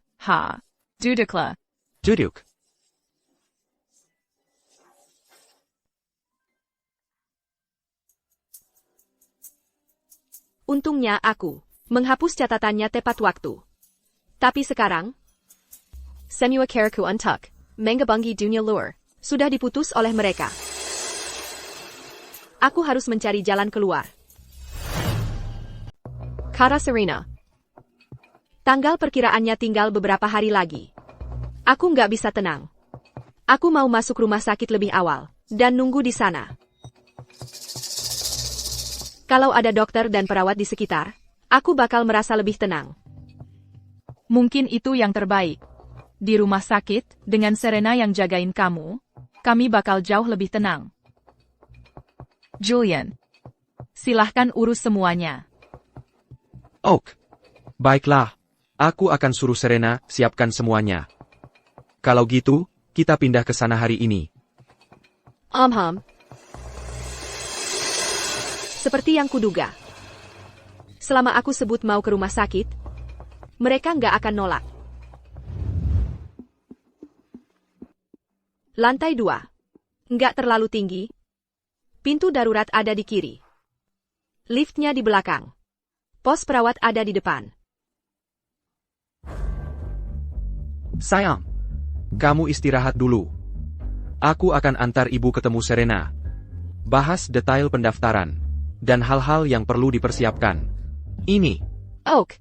Duduklah. Duduk. Untungnya aku menghapus catatannya tepat waktu. Tapi sekarang, Semua Karaku Untuk, Mengabungi Dunia Luar, sudah diputus oleh mereka. Aku harus mencari jalan keluar. Kara Serena. Tanggal perkiraannya tinggal beberapa hari lagi. Aku nggak bisa tenang. Aku mau masuk rumah sakit lebih awal, dan nunggu di sana. Kalau ada dokter dan perawat di sekitar, aku bakal merasa lebih tenang. Mungkin itu yang terbaik. Di rumah sakit, dengan Serena yang jagain kamu, kami bakal jauh lebih tenang. Julian, silahkan urus semuanya. Ok. Baiklah. Aku akan suruh Serena siapkan semuanya. Kalau gitu, kita pindah ke sana hari ini. Seperti yang kuduga. Selama aku sebut mau ke rumah sakit, mereka nggak akan nolak. Lantai 2. Nggak terlalu tinggi. Pintu darurat ada di kiri. Liftnya di belakang. Pos perawat ada di depan. Sayang, kamu istirahat dulu. Aku akan antar ibu ketemu Serena. Bahas detail pendaftaran dan hal-hal yang perlu dipersiapkan. Ini. Ok.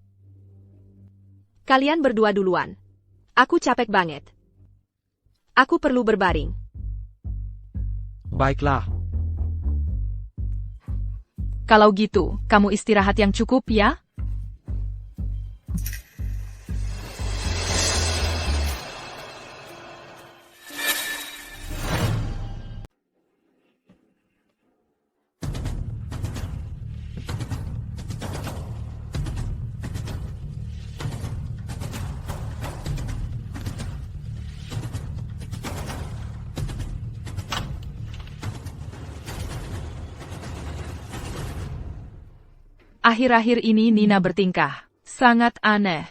Kalian berdua duluan. Aku capek banget. Aku perlu berbaring. Baiklah. Kalau gitu, kamu istirahat yang cukup ya? Akhir-akhir ini Nina bertingkah sangat aneh.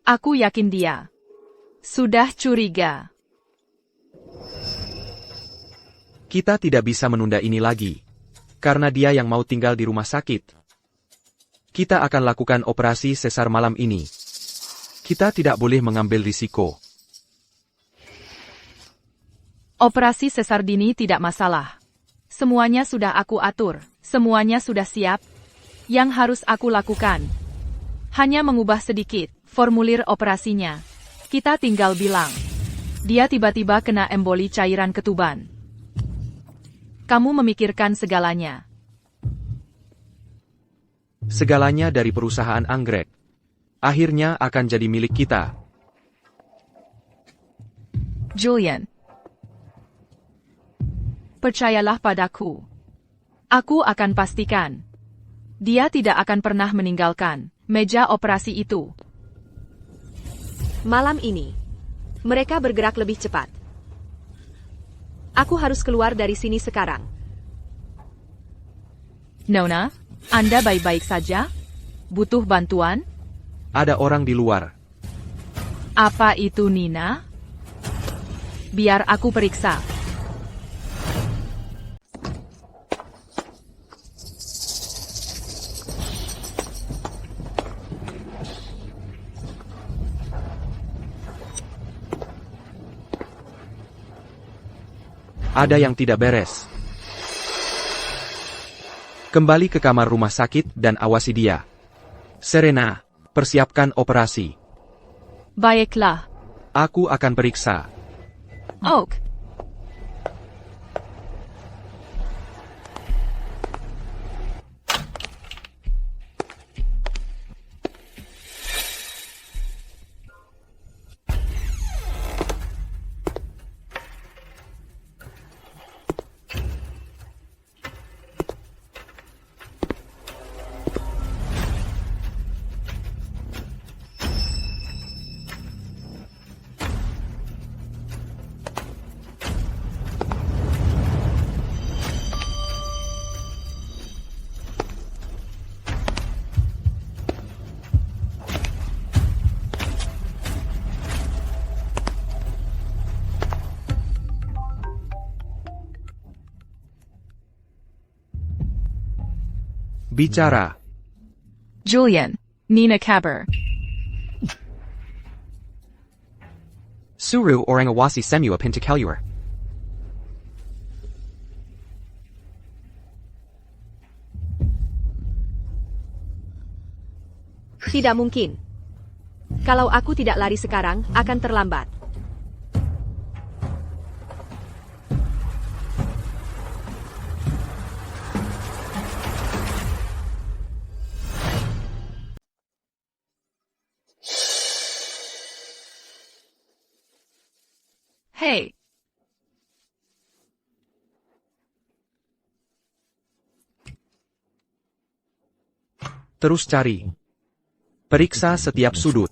Aku yakin dia sudah curiga. Kita tidak bisa menunda ini lagi. Karena dia yang mau tinggal di rumah sakit. Kita akan lakukan operasi sesar malam ini. Kita tidak boleh mengambil risiko. Operasi sesar dini tidak masalah. Semuanya sudah aku atur, semuanya sudah siap. Yang harus aku lakukan hanya mengubah sedikit formulir operasinya. Kita tinggal bilang, dia tiba-tiba kena emboli cairan ketuban. Kamu memikirkan segalanya. Segalanya dari perusahaan anggrek. Akhirnya akan jadi milik kita. Julian, percayalah padaku. Aku akan pastikan. Dia tidak akan pernah meninggalkan meja operasi itu. Malam ini, mereka bergerak lebih cepat. Aku harus keluar dari sini sekarang. Nona, Anda baik-baik saja? Butuh bantuan? Ada orang di luar. Apa itu Nina? Biar aku periksa. Ada yang tidak beres. Kembali ke kamar rumah sakit dan awasi dia. Serena, persiapkan operasi. Baiklah. Aku akan periksa. Ok. Bicara. Julian, Nina kabar. Suruh orang awasi semua pintu keluar. Tidak mungkin. Kalau aku tidak lari sekarang, akan terlambat. Hey, Terus cari. Periksa setiap sudut.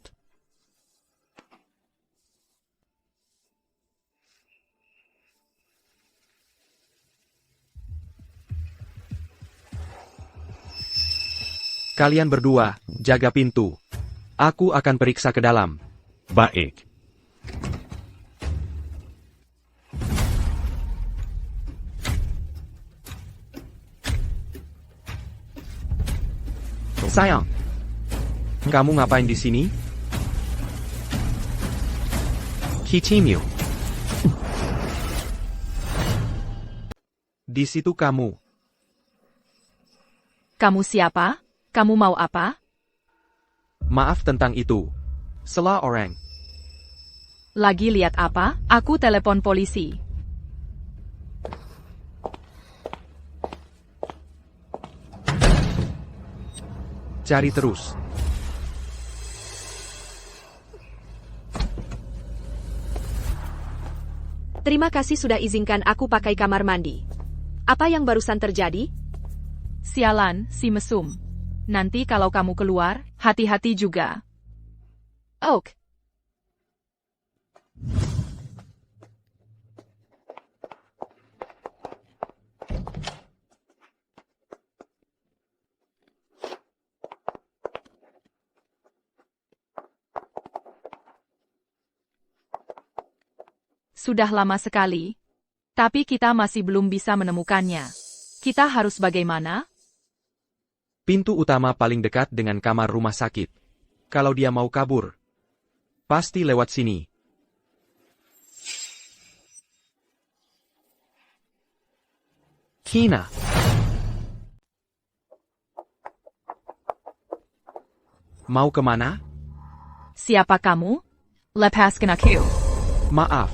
Kalian berdua, jaga pintu. Aku akan periksa ke dalam. Baik. Sayang, kamu ngapain di sini? Kitimu. Di situ kamu. kamu siapa? Kamu mau apa? Maaf tentang itu. Salah orang. Lagi lihat apa? Aku telepon polisi. Cari terus. Terima kasih sudah izinkan aku pakai kamar mandi. Apa yang barusan terjadi? Sialan, si mesum. Nanti kalau kamu keluar, hati-hati juga. Oak. Sudah lama sekali. Tapi kita masih belum bisa menemukannya. Kita harus bagaimana? Pintu utama paling dekat dengan kamar rumah sakit. Kalau dia mau kabur, pasti lewat sini. Kina. Mau kemana? Siapa kamu? Lepaskan aku. Maaf.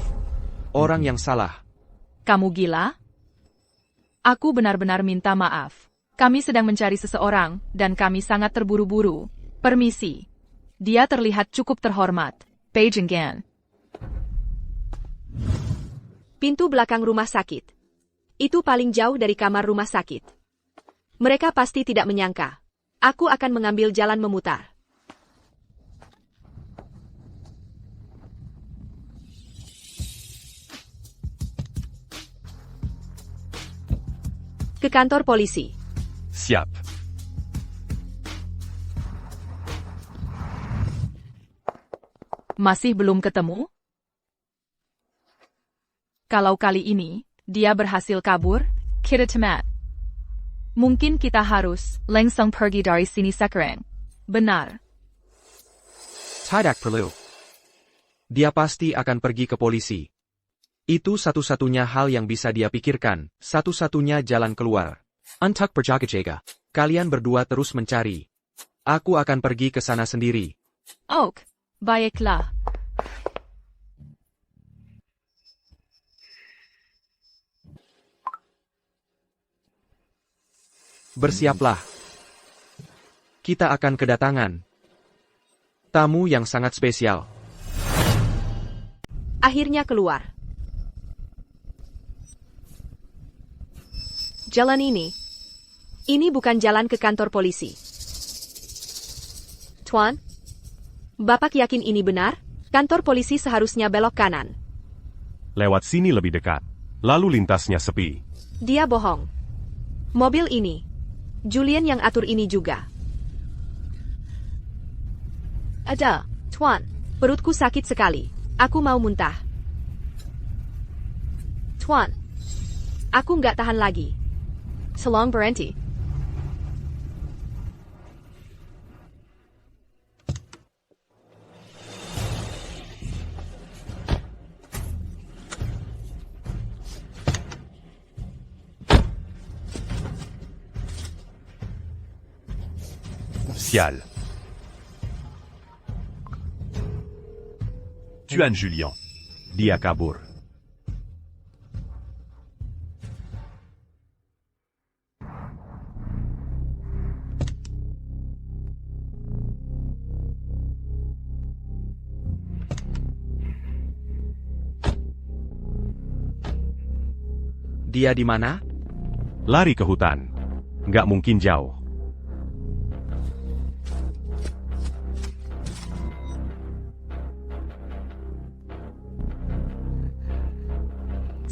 Orang yang salah. Kamu gila? Aku benar-benar minta maaf. Kami sedang mencari seseorang, dan kami sangat terburu-buru. Permisi. Dia terlihat cukup terhormat. Beijing Gan. Pintu belakang rumah sakit. Itu paling jauh dari kamar rumah sakit. Mereka pasti tidak menyangka. Aku akan mengambil jalan memutar. Ke kantor polisi. Siap. Masih belum ketemu? Kalau kali ini, dia berhasil kabur, kita temat. Mungkin kita harus langsung pergi dari sini sekarang. Benar. Tidak perlu. Dia pasti akan pergi ke polisi. Itu satu-satunya hal yang bisa dia pikirkan, satu-satunya jalan keluar. Untuk berjaga-jaga, kalian berdua terus mencari. Aku akan pergi ke sana sendiri. Oak, baiklah. Bersiaplah. Kita akan kedatangan tamu yang sangat spesial. Akhirnya keluar. Jalan ini. Ini bukan jalan ke kantor polisi. Tuan, Bapak yakin ini benar? Kantor polisi seharusnya belok kanan. Lewat sini lebih dekat. Lalu lintasnya sepi. Dia bohong. Mobil ini. Julian yang atur ini juga. Ada, Tuan. Perutku sakit sekali. Aku mau muntah. Tuan. Aku nggak tahan lagi. Tolong berhenti. spécial. Tuan Julian. Dia kabur. Dia di mana? Lari ke hutan. Nggak mungkin jauh.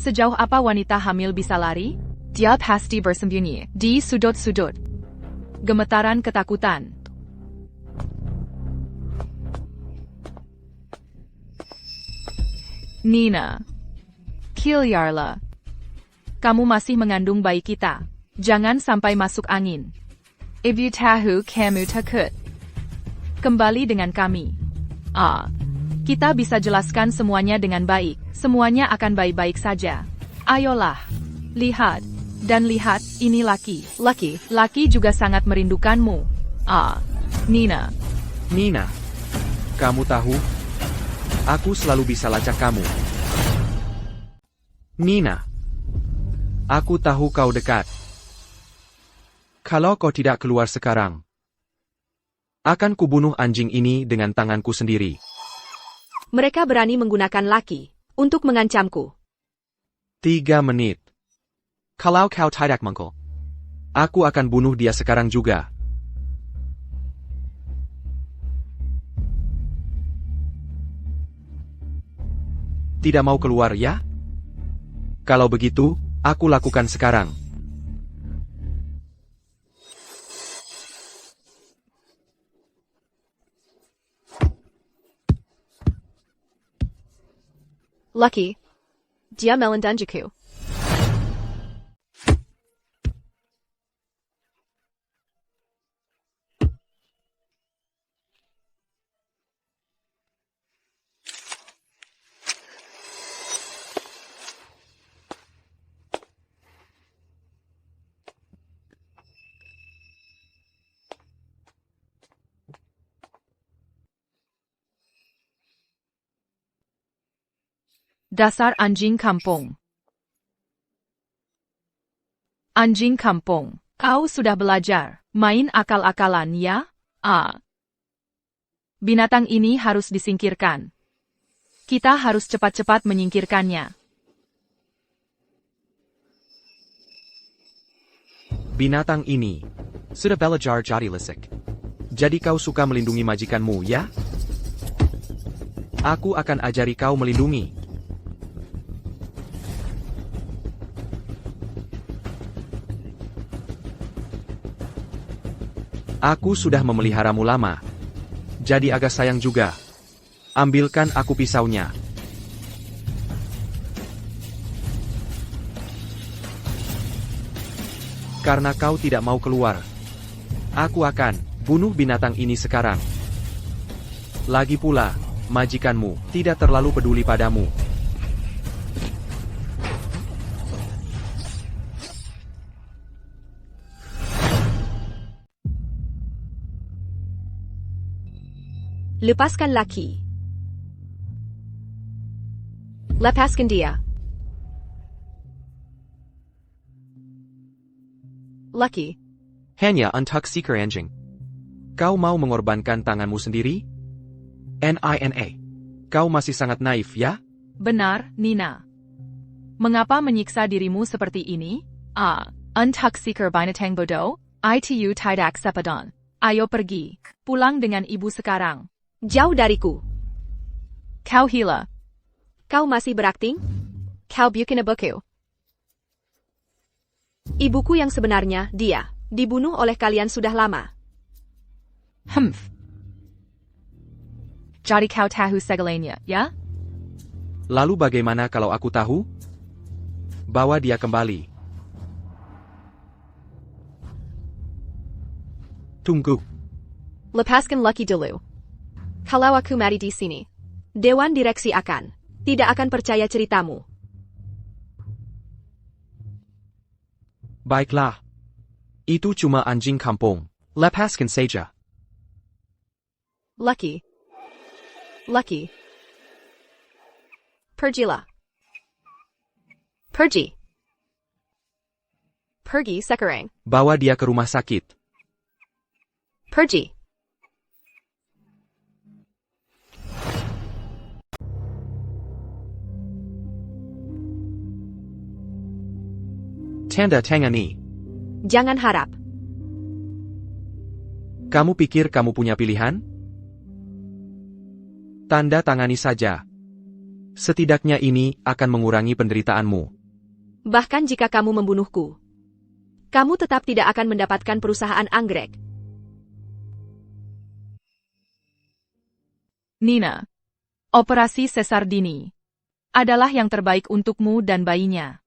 Sejauh apa wanita hamil bisa lari? Dia pasti bersembunyi di sudut-sudut. Gemetaran ketakutan. Nina. Kilyarla. Kamu masih mengandung bayi kita. Jangan sampai masuk angin. Ibu tahu kamu takut. Kembali dengan kami. Kita bisa jelaskan semuanya dengan baik. Semuanya akan baik-baik saja. Ayolah. Lihat. Dan lihat, ini Lucky. Lucky juga sangat merindukanmu. Nina. Nina. Kamu tahu? Aku selalu bisa lacak kamu. Nina. Aku tahu kau dekat. Kalau kau tidak keluar sekarang, akan kubunuh anjing ini dengan tanganku sendiri. Mereka berani menggunakan Lucky untuk mengancamku. 3 menit. Kalau kau tidak mengkol, aku akan bunuh dia sekarang juga. Tidak mau keluar ya? Kalau begitu, aku lakukan sekarang. Lucky. Dia melindungiku. Dasar anjing kampung. Anjing kampung, kau sudah belajar main akal-akalan ya? Binatang ini harus disingkirkan. Kita harus cepat-cepat menyingkirkannya. Binatang ini sudah belajar jadi licik. Jadi kau suka melindungi majikanmu ya? Aku akan ajari kau melindungi. Aku sudah memeliharamu lama. Jadi agak sayang juga. Ambilkan aku pisaunya. Karena kau tidak mau keluar, aku akan bunuh binatang ini sekarang. Lagi pula, majikanmu tidak terlalu peduli padamu. Lepaskan Lucky. Lepaskan dia. Lucky. Hanya untuk seekor anjing. Kau mau mengorbankan tanganmu sendiri? Nina. Kau masih sangat naif ya? Benar, Nina. Mengapa menyiksa dirimu seperti ini? Untuk seekor binatang bodoh, itu tidak sepadan. Ayo pergi. Pulang dengan ibu sekarang. Jauh dariku. Kau hila. Kau masih berakting? Kau bukan ibuku. Ibuku yang sebenarnya, dia, dibunuh oleh kalian sudah lama. Jadi kau tahu segalanya, ya? Lalu bagaimana kalau aku tahu? Bawa dia kembali. Tunggu. Lepaskan Lucky dulu. Kalau aku mati di sini, Dewan Direksi tidak akan percaya ceritamu. Baiklah. Itu cuma anjing kampung. Lepaskan saja. Lucky. Lucky. Pergilah. Pergi. Pergi sekarang. Bawa dia ke rumah sakit. Pergi. Tanda tangani. Jangan harap. Kamu pikir kamu punya pilihan? Tanda tangani saja. Setidaknya ini akan mengurangi penderitaanmu. Bahkan jika kamu membunuhku, kamu tetap tidak akan mendapatkan perusahaan anggrek. Nina, operasi sesar dini adalah yang terbaik untukmu dan bayinya.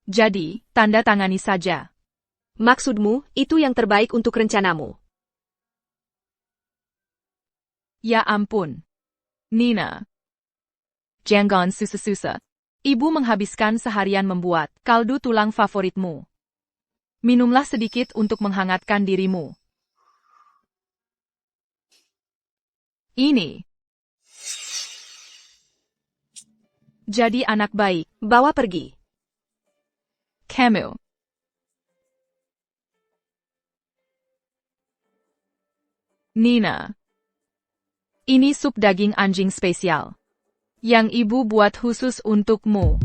Jadi, tanda tangani saja. Maksudmu, itu yang terbaik untuk rencanamu. Ya ampun. Nina. Jangan susah-susah. Ibu menghabiskan seharian membuat kaldu tulang favoritmu. Minumlah sedikit untuk menghangatkan dirimu. Ini. Jadi anak baik. Bawa pergi. Kamu. Nina. Ini sup daging anjing spesial yang ibu buat khusus untukmu.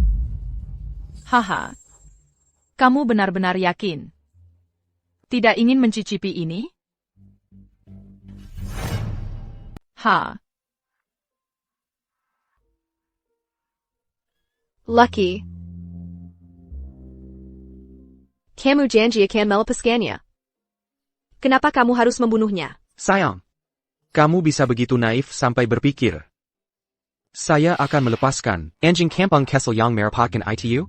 Haha. Kamu benar-benar yakin tidak ingin mencicipi ini? Ha. Lucky. Kamu janji akan melepaskannya. Kenapa kamu harus membunuhnya? Sayang. Kamu bisa begitu naif sampai berpikir saya akan melepaskan anjing kampung Kessel yang merepotkan itu?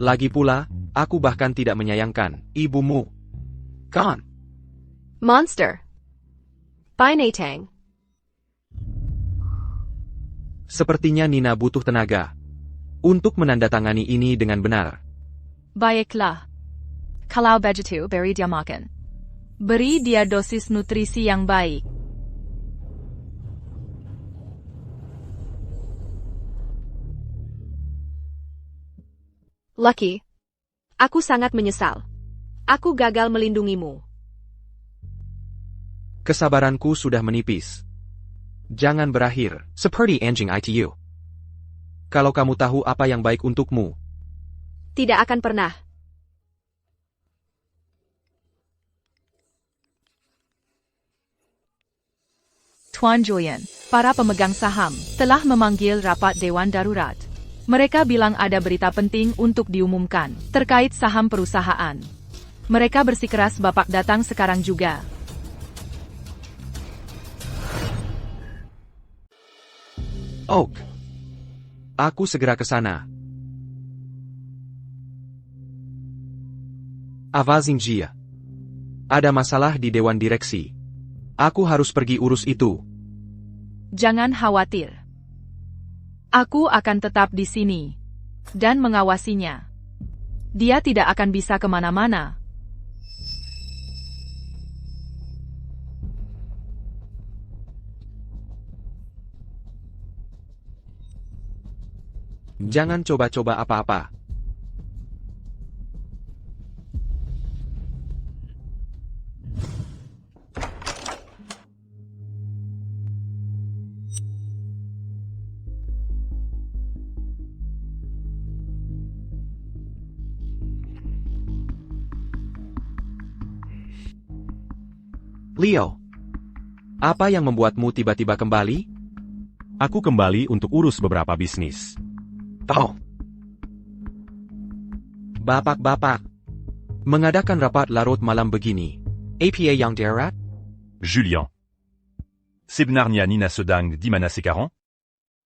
Lagi pula, aku bahkan tidak menyayangkan ibumu. Kan? Monster. Binatang. Sepertinya Nina butuh tenaga untuk menandatangani ini dengan benar. Baiklah. Kalau begitu, beri dia makan. Beri dia dosis nutrisi yang baik. Lucky. Aku sangat menyesal. Aku gagal melindungimu. Kesabaranku sudah menipis. Jangan berakhir seperti anjing itu. Kalau kamu tahu apa yang baik untukmu. Tidak akan pernah. Tuan Julian, para pemegang saham telah memanggil rapat Dewan Darurat. Mereka bilang ada berita penting untuk diumumkan terkait saham perusahaan. Mereka bersikeras Bapak datang sekarang juga. Oak. Aku segera ke sana. Avazing Jia. Ada masalah di Dewan Direksi. Aku harus pergi urus itu. Jangan khawatir. Aku akan tetap di sini dan mengawasinya. Dia tidak akan bisa kemana-mana. Jangan coba-coba apa-apa. Leo, apa yang membuatmu tiba-tiba kembali? Aku kembali untuk urus beberapa bisnis. Oh. Bapak-bapak, mengadakan rapat larut malam begini. APA yang darat? Julien. Sebenarnya Nina sedang di mana sekarang?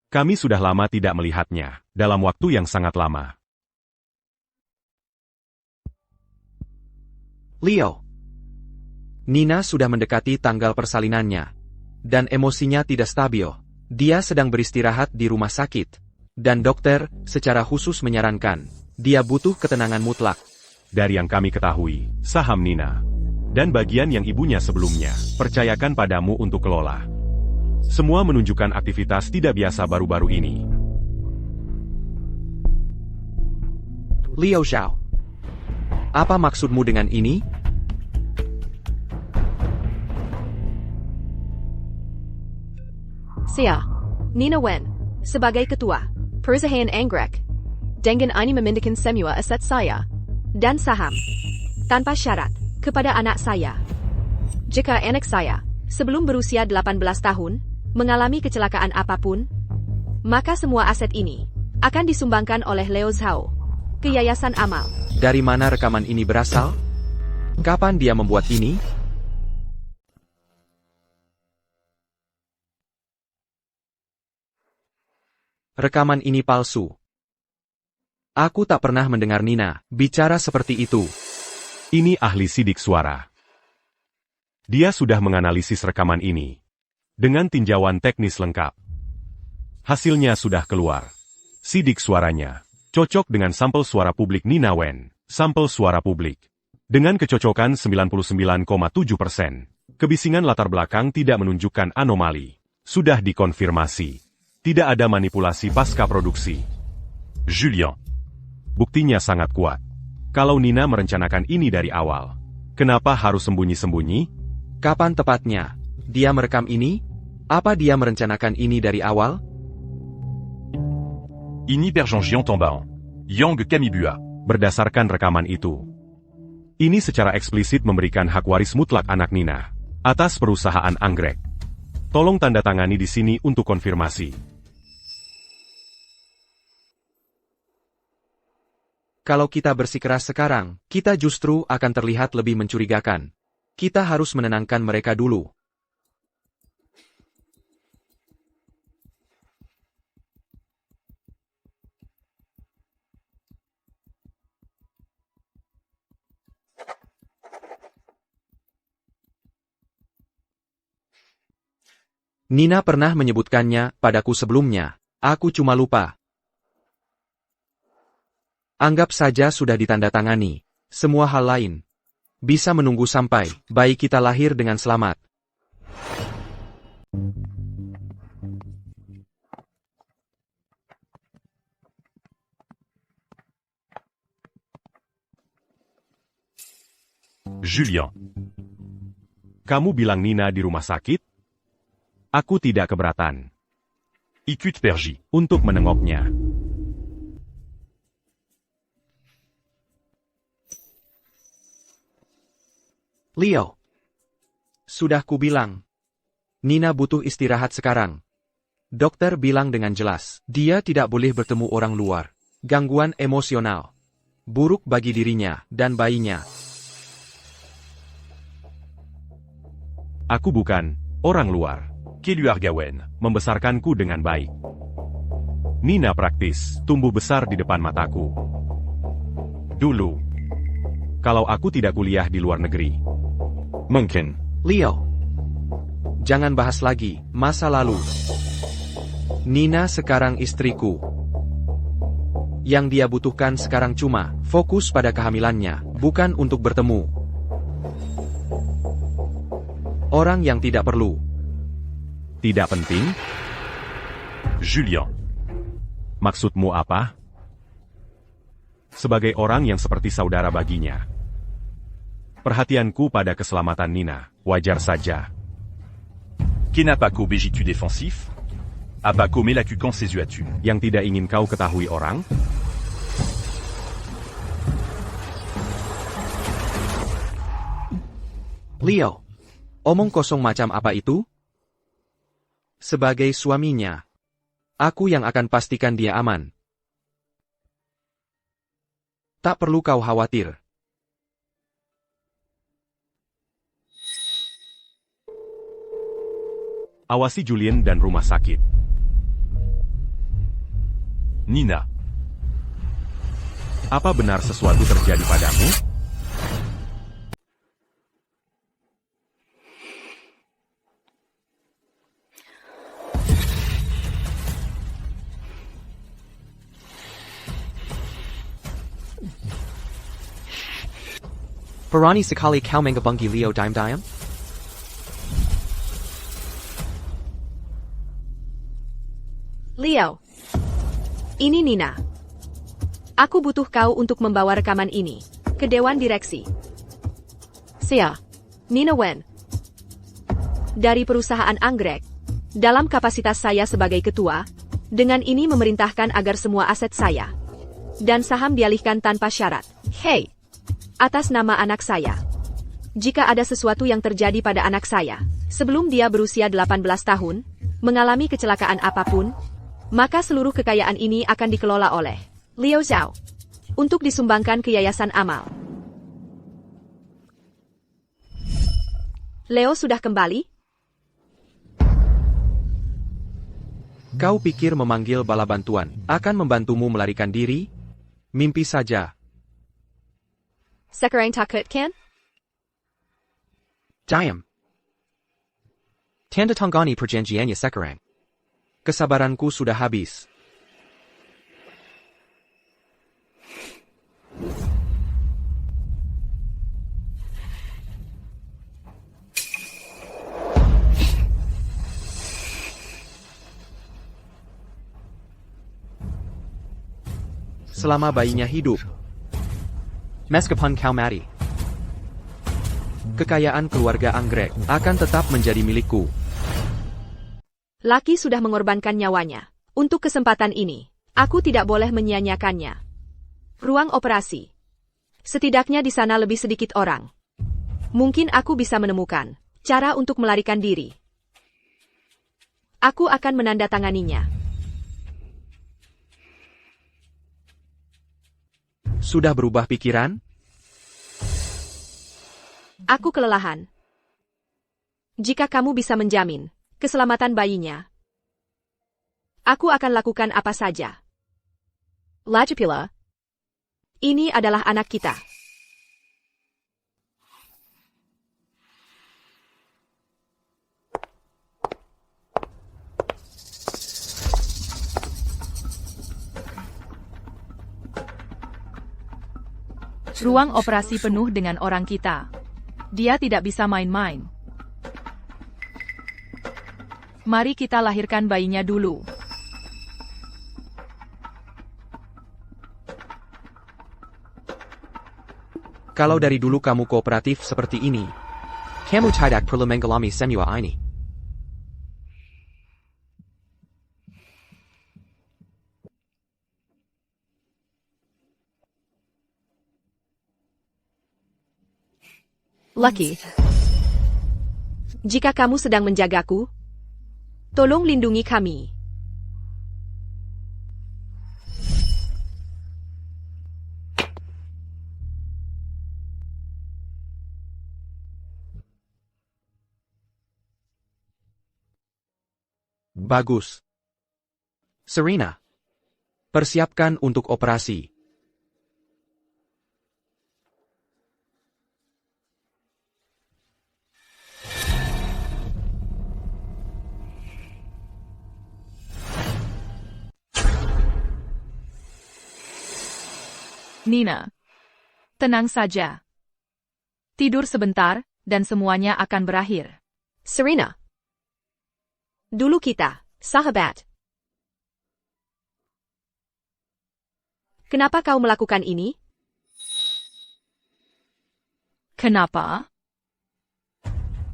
Kami sudah lama tidak melihatnya, dalam waktu yang sangat lama. Leo. Nina sudah mendekati tanggal persalinannya. Dan emosinya tidak stabil. Dia sedang beristirahat di rumah sakit. Dan dokter secara khusus menyarankan, dia butuh ketenangan mutlak. Dari yang kami ketahui, saham Nina Dan bagian yang ibunya sebelumnya, percayakan padamu untuk kelola. Semua menunjukkan aktivitas tidak biasa baru-baru ini. Liao Xiao. Apa maksudmu dengan ini? Saya, Nina Wen, sebagai ketua, Perusahaan Anggrek, dengan ini memindahkan semua aset saya, dan saham, tanpa syarat, kepada anak saya. Jika anak saya, sebelum berusia 18 tahun, mengalami kecelakaan apapun, maka semua aset ini akan disumbangkan oleh Liao Zhao ke Yayasan Amal. Dari mana rekaman ini berasal? Kapan dia membuat ini? Rekaman ini palsu. Aku tak pernah mendengar Nina bicara seperti itu. Ini ahli sidik suara. Dia sudah menganalisis rekaman ini dengan tinjauan teknis lengkap. Hasilnya sudah keluar. Sidik suaranya cocok dengan sampel suara publik Nina Wen. Sampel suara publik dengan kecocokan 99,7%. Kebisingan latar belakang tidak menunjukkan anomali. Sudah dikonfirmasi. Tidak ada manipulasi pasca produksi. Julien. Buktinya sangat kuat. Kalau Nina merencanakan ini dari awal, kenapa harus sembunyi-sembunyi? Kapan tepatnya dia merekam ini? Apa dia merencanakan ini dari awal? Ini per Jean Tombaon. Yang Kamibua. Berdasarkan rekaman itu, ini secara eksplisit memberikan hak waris mutlak anak Nina atas perusahaan Anggrek. Tolong tanda tangani di sini untuk konfirmasi. Kalau kita bersikeras sekarang, kita justru akan terlihat lebih mencurigakan. Kita harus menenangkan mereka dulu. Nina pernah menyebutkannya padaku sebelumnya. Aku cuma lupa. Anggap saja sudah ditandatangani. Semua hal lain bisa menunggu sampai bayi kita lahir dengan selamat. Julien. Kamu bilang Nina di rumah sakit? Aku tidak keberatan. Ikut pergi. Untuk menengoknya. Liao. Sudah kubilang. Nina butuh istirahat sekarang. Dokter bilang dengan jelas, dia tidak boleh bertemu orang luar. Gangguan emosional. Buruk bagi dirinya dan bayinya. Aku bukan orang luar. Keluarga Wen. Membesarkanku dengan baik. Nina praktis, tumbuh besar di depan mataku. Dulu, kalau aku tidak kuliah di luar negeri, mungkin. Liao. Jangan bahas lagi masa lalu. Nina sekarang istriku. Yang dia butuhkan sekarang cuma fokus pada kehamilannya, bukan untuk bertemu orang yang tidak perlu. Tidak penting? Julien. Maksudmu apa? Sebagai orang yang seperti saudara baginya, perhatianku pada keselamatan Nina, wajar saja. Kenapa kau begitu defensif? Apa kau melakukan sesuatu yang tidak ingin kau ketahui orang? Liao. Omong kosong macam apa itu? Sebagai suaminya, aku yang akan pastikan dia aman. Tak perlu kau khawatir. Awasi Julien dan rumah sakit. Nina. Apa benar sesuatu terjadi padamu? Berani sekali kau menghubungi Leo diam-diam? Leo. Ini Nina. Aku butuh kau untuk membawa rekaman ini ke Dewan Direksi. Saya, Nina Wen. Dari perusahaan anggrek. Dalam kapasitas saya sebagai ketua, dengan ini memerintahkan agar semua aset saya dan saham dialihkan tanpa syarat. Hei, atas nama anak saya. Jika ada sesuatu yang terjadi pada anak saya, sebelum dia berusia 18 tahun, mengalami kecelakaan apapun, maka seluruh kekayaan ini akan dikelola oleh Liu Xiao untuk disumbangkan ke Yayasan Amal. Leo sudah kembali? Kau pikir memanggil bala bantuan akan membantumu melarikan diri? Mimpi saja. Sekarang takut kan? Diam. Tanda tangani perjanjiannya sekarang. Kesabaranku sudah habis. Selama bayinya hidup, meskipun kau mati, kekayaan keluarga anggrek akan tetap menjadi milikku. Laki sudah mengorbankan nyawanya. Untuk kesempatan ini, aku tidak boleh menyia-nyiakannya. Ruang operasi. Setidaknya di sana lebih sedikit orang. Mungkin aku bisa menemukan cara untuk melarikan diri. Aku akan menandatanganinya. Sudah berubah pikiran? Aku kelelahan. Jika kamu bisa menjamin keselamatan bayinya, aku akan lakukan apa saja. Lagipula, ini adalah anak kita. Ruang operasi penuh dengan orang kita. Dia tidak bisa main-main. Mari kita lahirkan bayinya dulu. Kalau dari dulu kamu kooperatif seperti ini, kamu tidak perlu mengalami semua ini. Lucky, jika kamu sedang menjagaku, tolong lindungi kami. Bagus. Serena, persiapkan untuk operasi. Nina, tenang saja. Tidur sebentar, dan semuanya akan berakhir. Serena, dulu kita sahabat. Kenapa kau melakukan ini? Kenapa?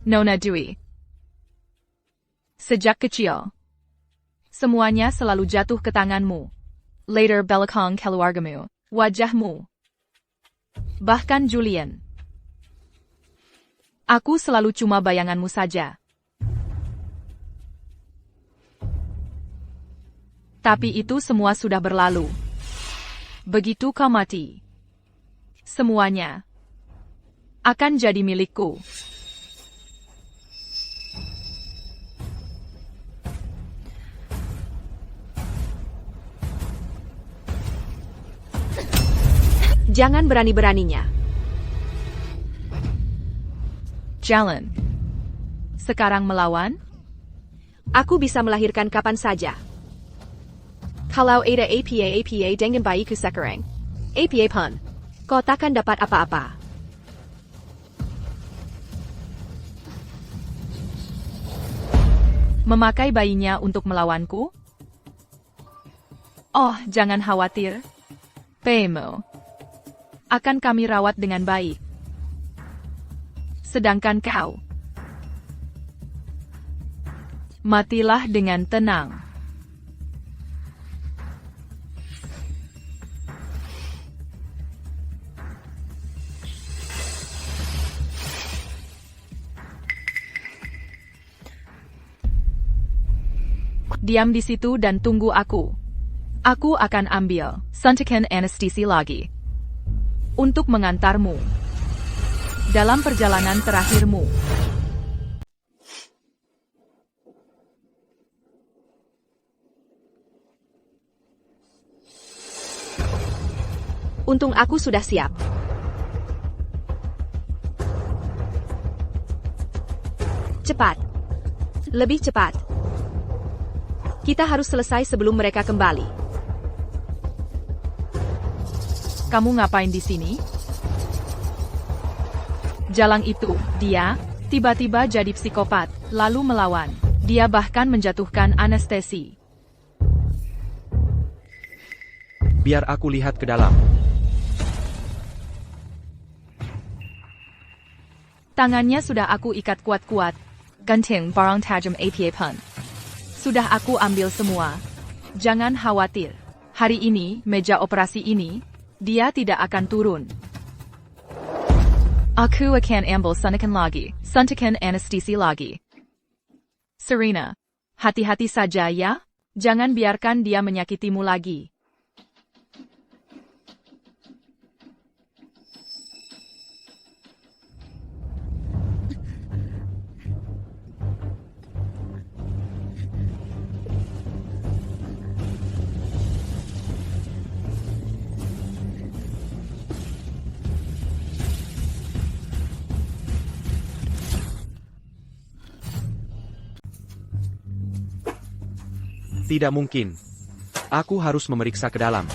Nona Dwi. Sejak kecil, semuanya selalu jatuh ke tanganmu. Later belakang keluargamu. Wajahmu. Bahkan Julian. Aku selalu cuma bayanganmu saja. Tapi itu semua sudah berlalu. Begitu kau mati, semuanya akan jadi milikku. Jangan berani-beraninya. Jalan. Sekarang melawan? Aku bisa melahirkan kapan saja. Kalau ada APA dengan bayiku sekarang. APA pun. Kau takkan dapat apa-apa. Memakai bayinya untuk melawanku? Oh, jangan khawatir. Pemo. Akan kami rawat dengan baik. Sedangkan kau, matilah dengan tenang. Diam di situ dan tunggu aku. Aku akan ambil suntikan anestesi lagi untuk mengantarmu dalam perjalanan terakhirmu. Untung aku sudah siap. Cepat. Lebih cepat. Kita harus selesai sebelum mereka kembali. Kamu ngapain di sini? Jalang itu, dia, tiba-tiba jadi psikopat, lalu melawan. Dia bahkan menjatuhkan anestesi. Biar aku lihat ke dalam. Tangannya sudah aku ikat kuat-kuat. Genting barang tajam APA pun. Sudah aku ambil semua. Jangan khawatir. Hari ini, meja operasi ini, dia tidak akan turun. Aku akan ambil suntikan anestesi lagi. Serena, hati-hati saja ya. Jangan biarkan dia menyakitimu lagi. Tidak mungkin. Aku harus memeriksa ke dalam.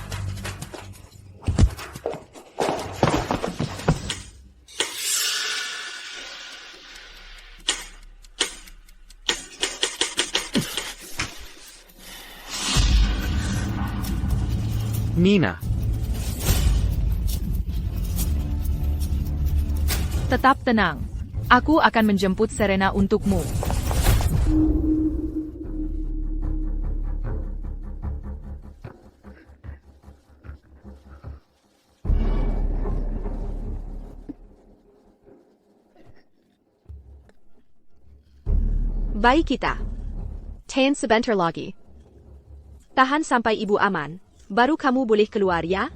Nina. Tetap tenang. Aku akan menjemput Serena untukmu. Baik kita. Tahan sebentar lagi. Tahan sampai ibu aman, baru kamu boleh keluar ya?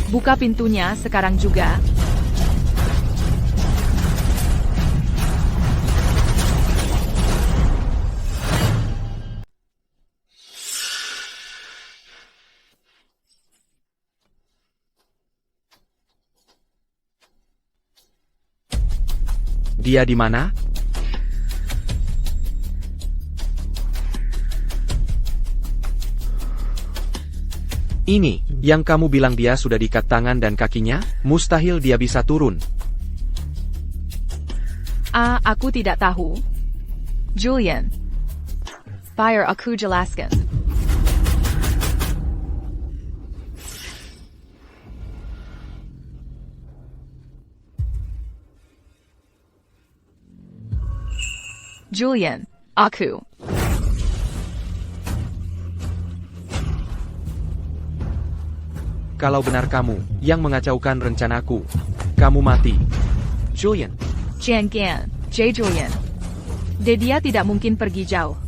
Buka pintunya sekarang juga. Dia di mana? Ini, yang kamu bilang dia sudah diikat tangan dan kakinya, mustahil dia bisa turun. Aku tidak tahu. Julian. Biar aku jelaskan. Julian, aku. Kalau benar kamu yang mengacaukan rencanaku, kamu mati. Julian. Jangan, Julian. Dia tidak mungkin pergi jauh.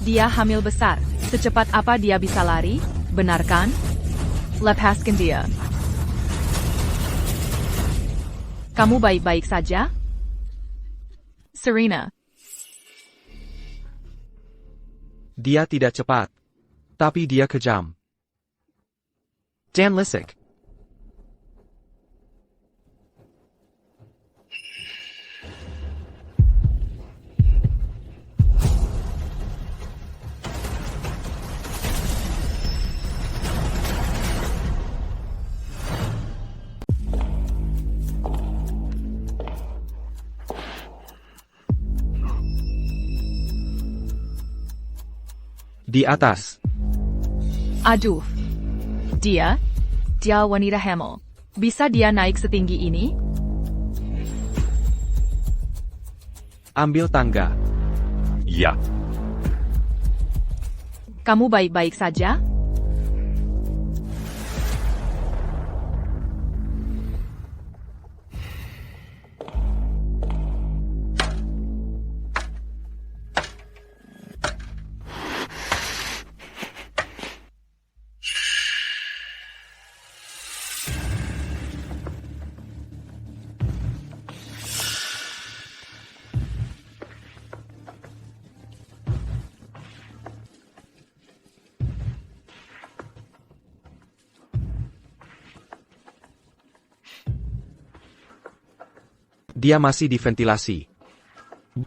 Dia hamil besar. Secepat apa dia bisa lari? Benar kan? Lepaskan dia. Kamu baik-baik saja? Serena. Dia tidak cepat. Tapi dia kejam. Dan Lisik. Di atas. Aduh. Dia wanita hamil. Bisa dia naik setinggi ini? Ambil tangga. Ya. Kamu baik-baik saja? Dia masih di ventilasi.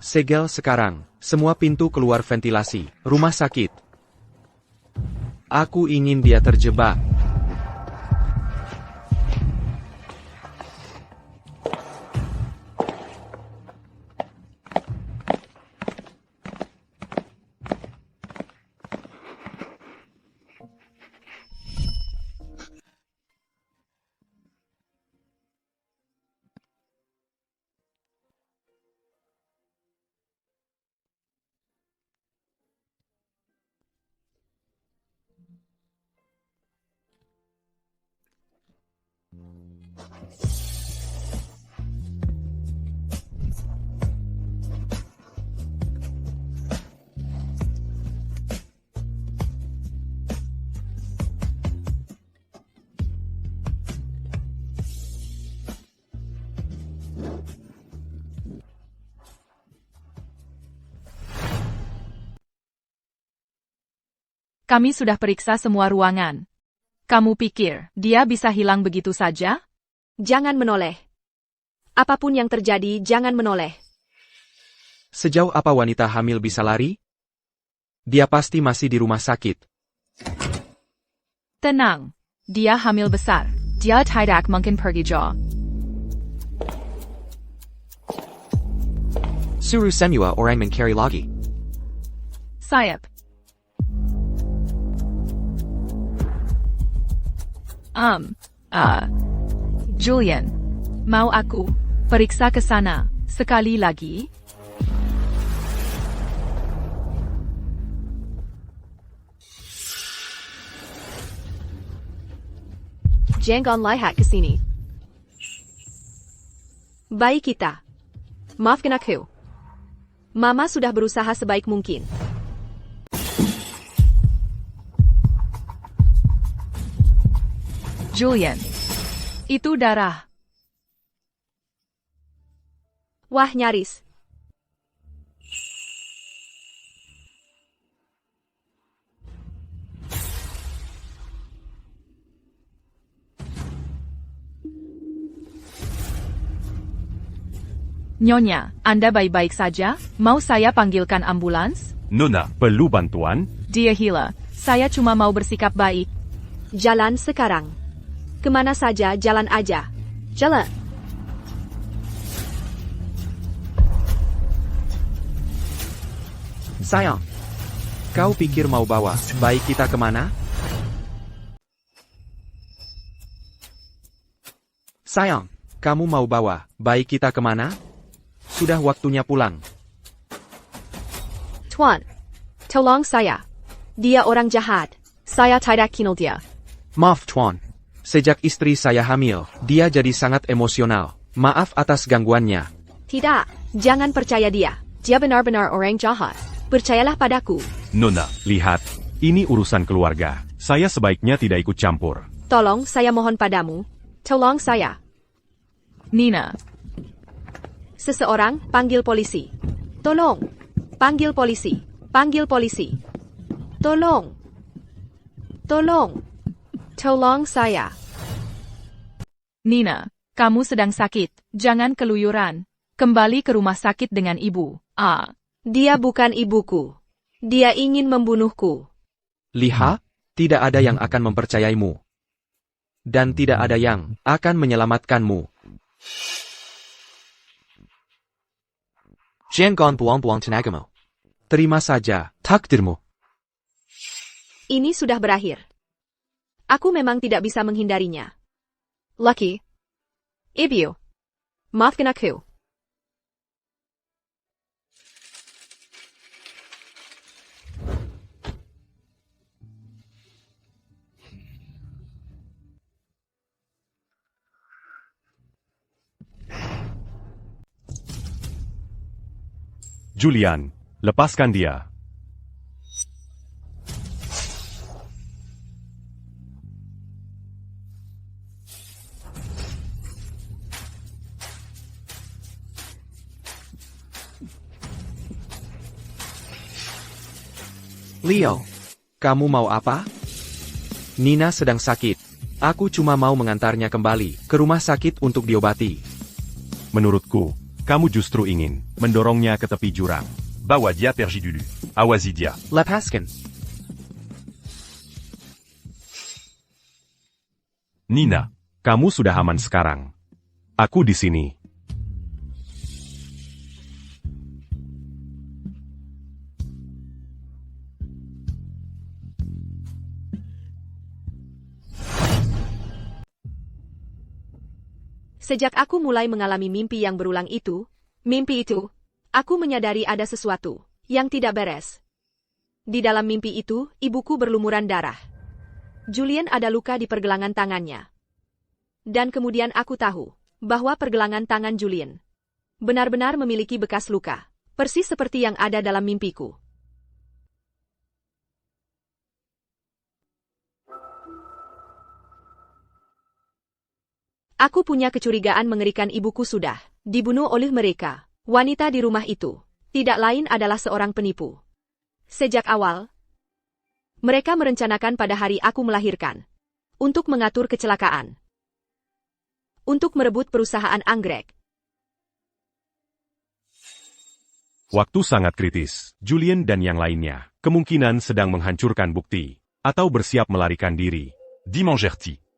Segel sekarang. Semua pintu keluar ventilasi. Rumah sakit. Aku ingin dia terjebak. Kami sudah periksa semua ruangan. Kamu pikir dia bisa hilang begitu saja? Jangan menoleh. Apapun yang terjadi, jangan menoleh. Sejauh apa wanita hamil bisa lari? Dia pasti masih di rumah sakit. Tenang. Dia hamil besar. Dia tidak mungkin pergi jauh. Suruh semua orang mencari lagi. Sayap. Julian. Mau aku periksa ke sana sekali lagi? Jangan lihat ke sini. Bayi kita. Maafkan aku. Mama sudah berusaha sebaik mungkin. Julian. Itu darah. Wah, nyaris. Nyonya, Anda baik-baik saja? Mau saya panggilkan ambulans? Nona, perlu bantuan? Dia gila. Saya cuma mau bersikap baik. Jalan sekarang. Kemana saja, jalan aja. Jalan. Sayang. Kau pikir mau bawa bayi kita kemana? Sayang, kamu mau bawa bayi kita kemana? Sudah waktunya pulang. Tuan, tolong saya. Dia orang jahat. Saya tidak kenal dia. Maaf, Tuan. Sejak istri saya hamil, dia jadi sangat emosional. Maaf atas gangguannya. Tidak, jangan percaya dia. Dia benar-benar orang jahat. Percayalah padaku. Nona, lihat. Ini urusan keluarga. Saya sebaiknya tidak ikut campur. Tolong, saya mohon padamu. Tolong saya. Nina. Seseorang, panggil polisi. Tolong. Panggil polisi. Panggil polisi. Tolong. Tolong. Tolong saya. Nina, kamu sedang sakit. Jangan keluyuran. Kembali ke rumah sakit dengan ibu. Dia bukan ibuku. Dia ingin membunuhku. Lihat, tidak ada yang akan mempercayaimu. Dan tidak ada yang akan menyelamatkanmu. Jangan buang-buang tenagamu. Terima saja takdirmu. Ini sudah berakhir. Aku memang tidak bisa menghindarinya. Lucky. Ibu. Maafkan aku. Julian, lepaskan dia. Leo, kamu mau apa? Nina sedang sakit. Aku cuma mau mengantarnya kembali ke rumah sakit untuk diobati. Menurutku, kamu justru ingin mendorongnya ke tepi jurang. Bawadia Pergidulu. Awazidia. Lepaskan. Nina. Kamu sudah aman sekarang. Aku di sini. Sejak aku mulai mengalami mimpi yang berulang itu, aku menyadari ada sesuatu yang tidak beres. Di dalam mimpi itu, ibuku berlumuran darah. Julian ada luka di pergelangan tangannya. Dan kemudian aku tahu bahwa pergelangan tangan Julian benar-benar memiliki bekas luka, persis seperti yang ada dalam mimpiku. Aku punya kecurigaan mengerikan ibuku sudah dibunuh oleh mereka. Wanita di rumah itu tidak lain adalah seorang penipu. Sejak awal, mereka merencanakan pada hari aku melahirkan untuk mengatur kecelakaan, untuk merebut perusahaan anggrek. Waktu sangat kritis. Julian dan yang lainnya kemungkinan sedang menghancurkan bukti atau bersiap melarikan diri. Dimangerti.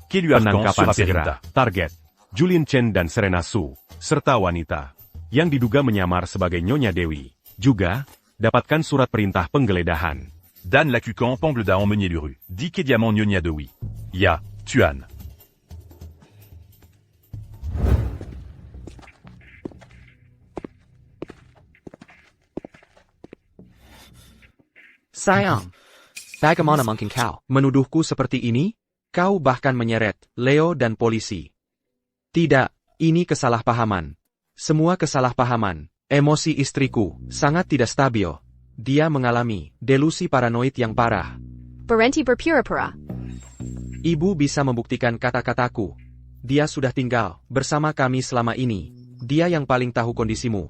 Kelly Arcan Penangkapan sera segera. Perinta. Target. Julian Chen dan Serena Su, serta wanita yang diduga menyamar sebagai Nyonya Dewi. Juga, dapatkan surat perintah penggeledahan. Dan Lacucan Pangle da Emmeunier Luru. Dick et Diamant Nyonya Dewi. Ya, Tuan. Sayang, bagaimana mungkin kau menuduhku seperti ini? Kau bahkan menyeret Leo dan polisi. Tidak, ini kesalahpahaman. Semua kesalahpahaman. Emosi istriku sangat tidak stabil. Dia mengalami delusi paranoid yang parah. Berhenti berpura-pura. Ibu bisa membuktikan kata-kataku. Dia sudah tinggal bersama kami selama ini. Dia yang paling tahu kondisimu.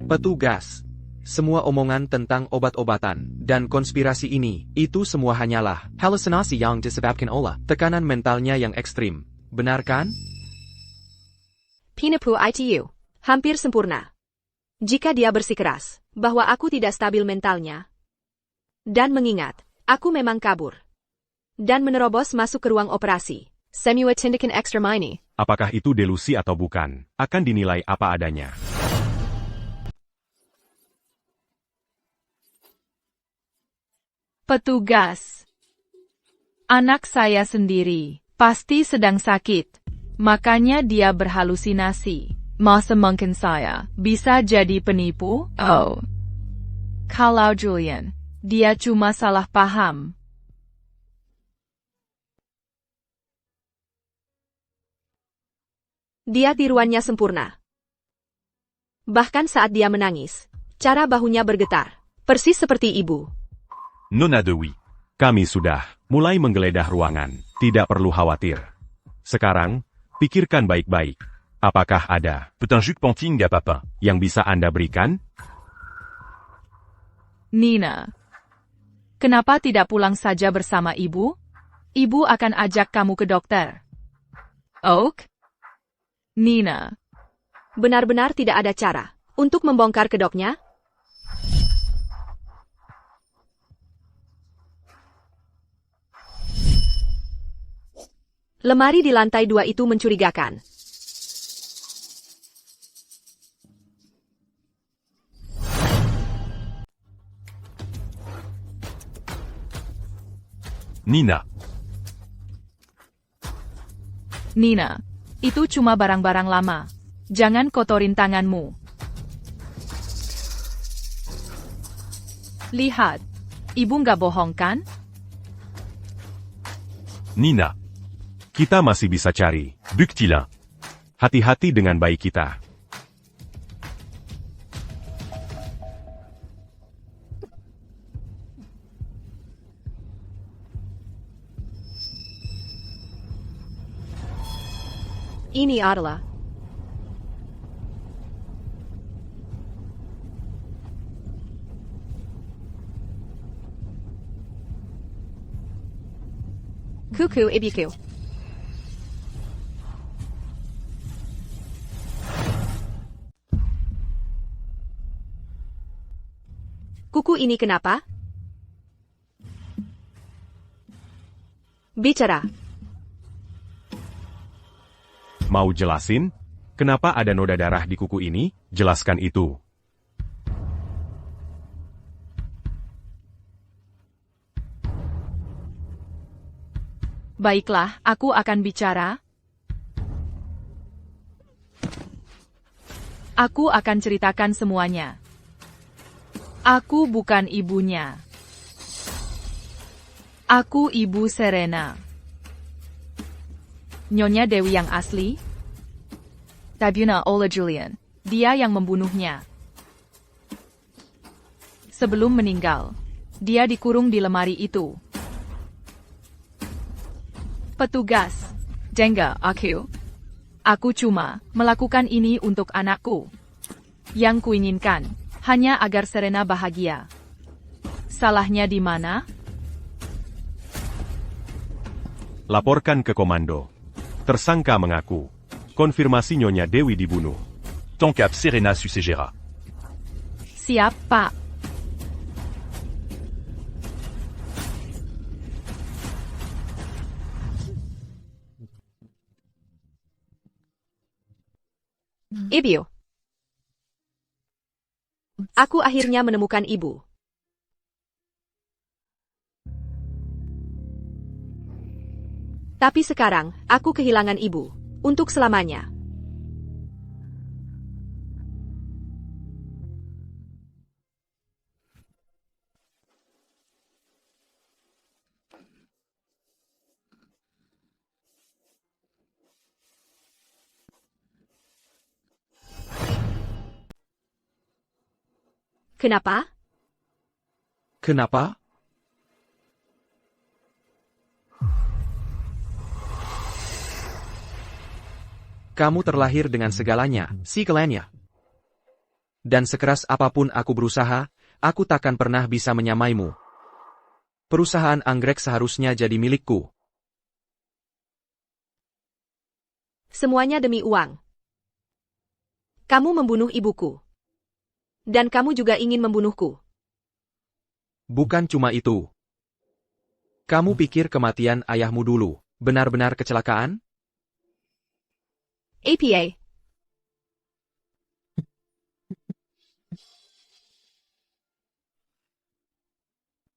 Petugas. Semua omongan tentang obat-obatan dan konspirasi ini, itu semua hanyalah halusinasi yang disebabkan oleh tekanan mentalnya yang ekstrim. Benar kan? Penipu itu hampir sempurna. Jika dia bersikeras bahwa aku tidak stabil mentalnya, dan mengingat, aku memang kabur, dan menerobos masuk ke ruang operasi. Semua tindakan ekstra ini. Apakah itu delusi atau bukan, akan dinilai apa adanya. Petugas. Anak saya sendiri pasti sedang sakit. Makanya dia berhalusinasi. Masa mungkin saya bisa jadi penipu? Oh. Kalau Julian, dia cuma salah paham. Dia tiruannya sempurna. Bahkan saat dia menangis, cara bahunya bergetar, persis seperti ibu. Nona Dewi. Kami sudah mulai menggeledah ruangan, tidak perlu khawatir. Sekarang, pikirkan baik-baik. Apakah ada Petunjuk Panting à Papin. yang bisa Anda berikan? Nina. Kenapa tidak pulang saja bersama ibu? Ibu akan ajak kamu ke dokter. Oak? Nina. Benar-benar tidak ada cara untuk membongkar kedoknya? Lemari di lantai 2 itu mencurigakan. Nina. Nina, itu cuma barang-barang lama. Jangan kotorin tanganmu. Lihat, ibu nggak bohong kan? Nina. Kita masih bisa cari. Buktilah. Hati-hati dengan bayi kita. Ini adalah kuku ibuku. Kuku ini kenapa? Bicara. Mau jelasin? Kenapa ada noda darah di kuku ini? Jelaskan itu. Baiklah, aku akan bicara. Aku akan ceritakan semuanya. Aku bukan ibunya. Aku ibu Serena. Nyonya Dewi yang asli? Tabuna Ola Julian. Dia yang membunuhnya. Sebelum meninggal, dia dikurung di lemari itu. Petugas, jengga aku. Aku cuma melakukan ini untuk anakku. Yang kuinginkan hanya agar Serena bahagia. Salahnya di mana? Laporkan ke komando. Tersangka mengaku. Konfirmasi Nyonya Dewi dibunuh. Tonkap Serena Susegera. Siap, Pak. Ibu. Aku akhirnya menemukan ibu. Tapi sekarang, aku kehilangan ibu. Untuk selamanya. Kenapa? Kenapa? Kamu terlahir dengan segalanya, si Kelenya. Dan sekeras apapun aku berusaha, aku takkan pernah bisa menyamaimu. Perusahaan anggrek seharusnya jadi milikku. Semuanya demi uang. Kamu membunuh ibuku. Dan kamu juga ingin membunuhku. Bukan cuma itu. Kamu pikir kematian ayahmu dulu benar-benar kecelakaan? APA.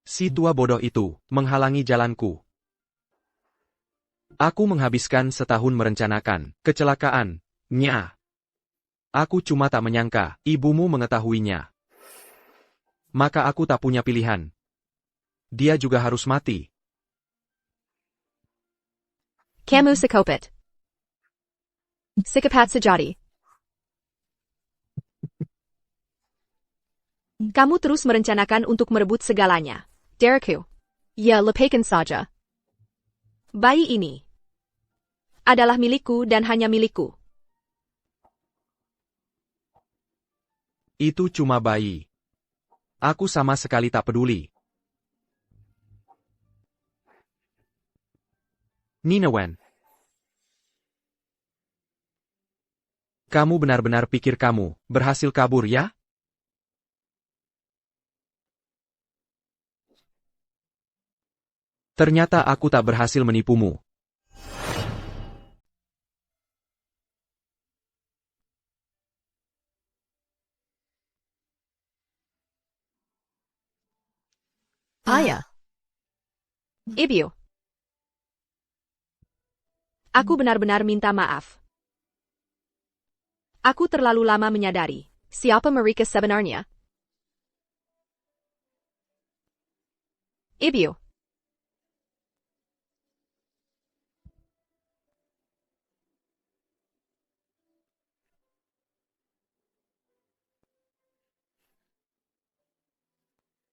Si tua bodoh itu menghalangi jalanku. Aku menghabiskan setahun merencanakan kecelakaan. Nya. Aku cuma tak menyangka ibumu mengetahuinya. Maka aku tak punya pilihan. Dia juga harus mati. Kamu psikopat. Psikopat sejati. Kamu terus merencanakan untuk merebut segalanya. Derekku. Ya, lepaskan saja. Bayi ini adalah milikku dan hanya milikku. Itu cuma bayi. Aku sama sekali tak peduli. Ninawen. Kamu benar-benar pikir kamu berhasil kabur ya? Ternyata aku tak berhasil menipumu. Ayah. Ibu. Aku benar-benar minta maaf. Aku terlalu lama menyadari. Siapa mereka sebenarnya? Ibu.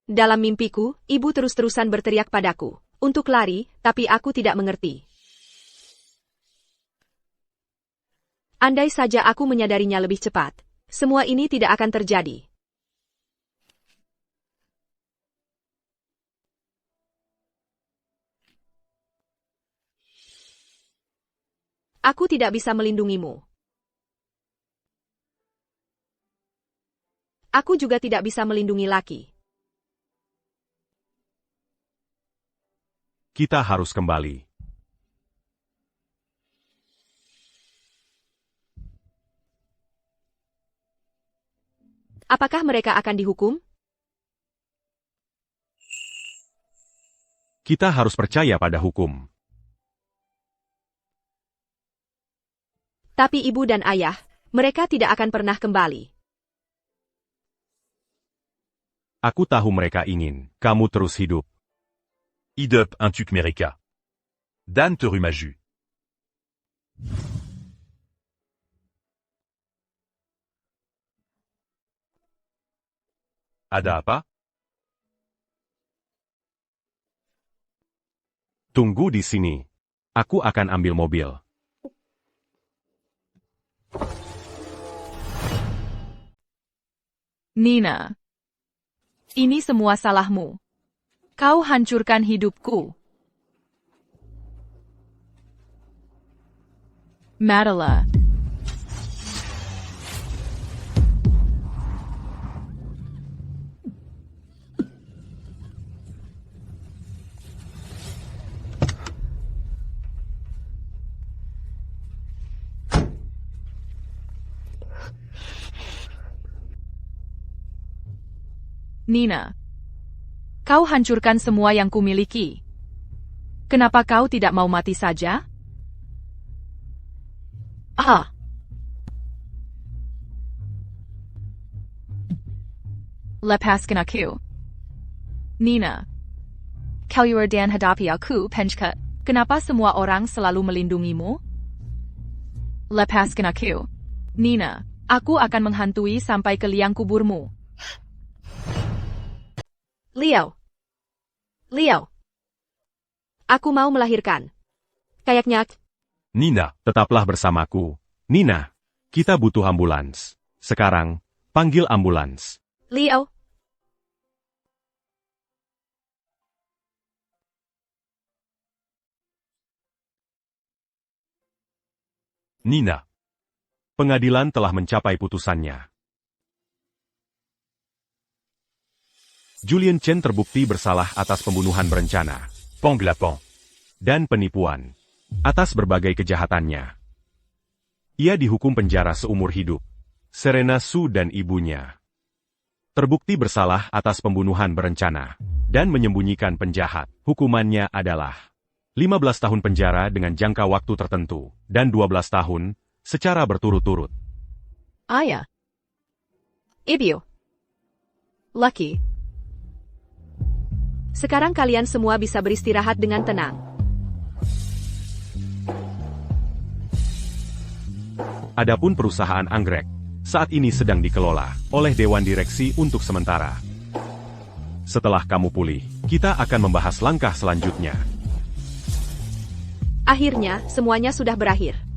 Dalam mimpiku, ibu terus-terusan berteriak padaku untuk lari, tapi aku tidak mengerti. Andai saja aku menyadarinya lebih cepat, semua ini tidak akan terjadi. Aku tidak bisa melindungimu. Aku juga tidak bisa melindungi Lucky. Kita harus kembali. Apakah mereka akan dihukum? Kita harus percaya pada hukum. Tapi ibu dan ayah, mereka tidak akan pernah kembali. Aku tahu mereka ingin kamu terus hidup. Idep un tuc mereka. Dan te rumaju. Ada apa? Tunggu di sini. Aku akan ambil mobil. Nina. Ini semua salahmu. Kau hancurkan hidupku. Madela. Nina. Kau hancurkan semua yang kumiliki. Kenapa kau tidak mau mati saja? Ah. Lepaskan aku. Nina. Kau dan hadapi aku, Penchka. Kenapa semua orang selalu melindungimu? Lepaskan aku. Nina. Aku akan menghantui sampai ke liang kuburmu. Leo. Leo. Aku mau melahirkan. Kayaknya. Nina, tetaplah bersamaku. Nina, kita butuh ambulans. Sekarang, panggil ambulans. Leo. Nina. Pengadilan telah mencapai putusannya. Julian Chen terbukti bersalah atas pembunuhan berencana, Penggelapan. dan penipuan. Atas berbagai kejahatannya. Ia dihukum penjara seumur hidup. Serena Su dan ibunya terbukti bersalah atas pembunuhan berencana dan menyembunyikan penjahat. Hukumannya adalah 15 tahun penjara dengan jangka waktu tertentu dan 12 tahun secara berturut-turut. Ayah. Ibu. Lucky. Sekarang kalian semua bisa beristirahat dengan tenang. Adapun perusahaan anggrek, saat ini sedang dikelola oleh Dewan Direksi untuk sementara. Setelah kamu pulih, kita akan membahas langkah selanjutnya. Akhirnya, semuanya sudah berakhir.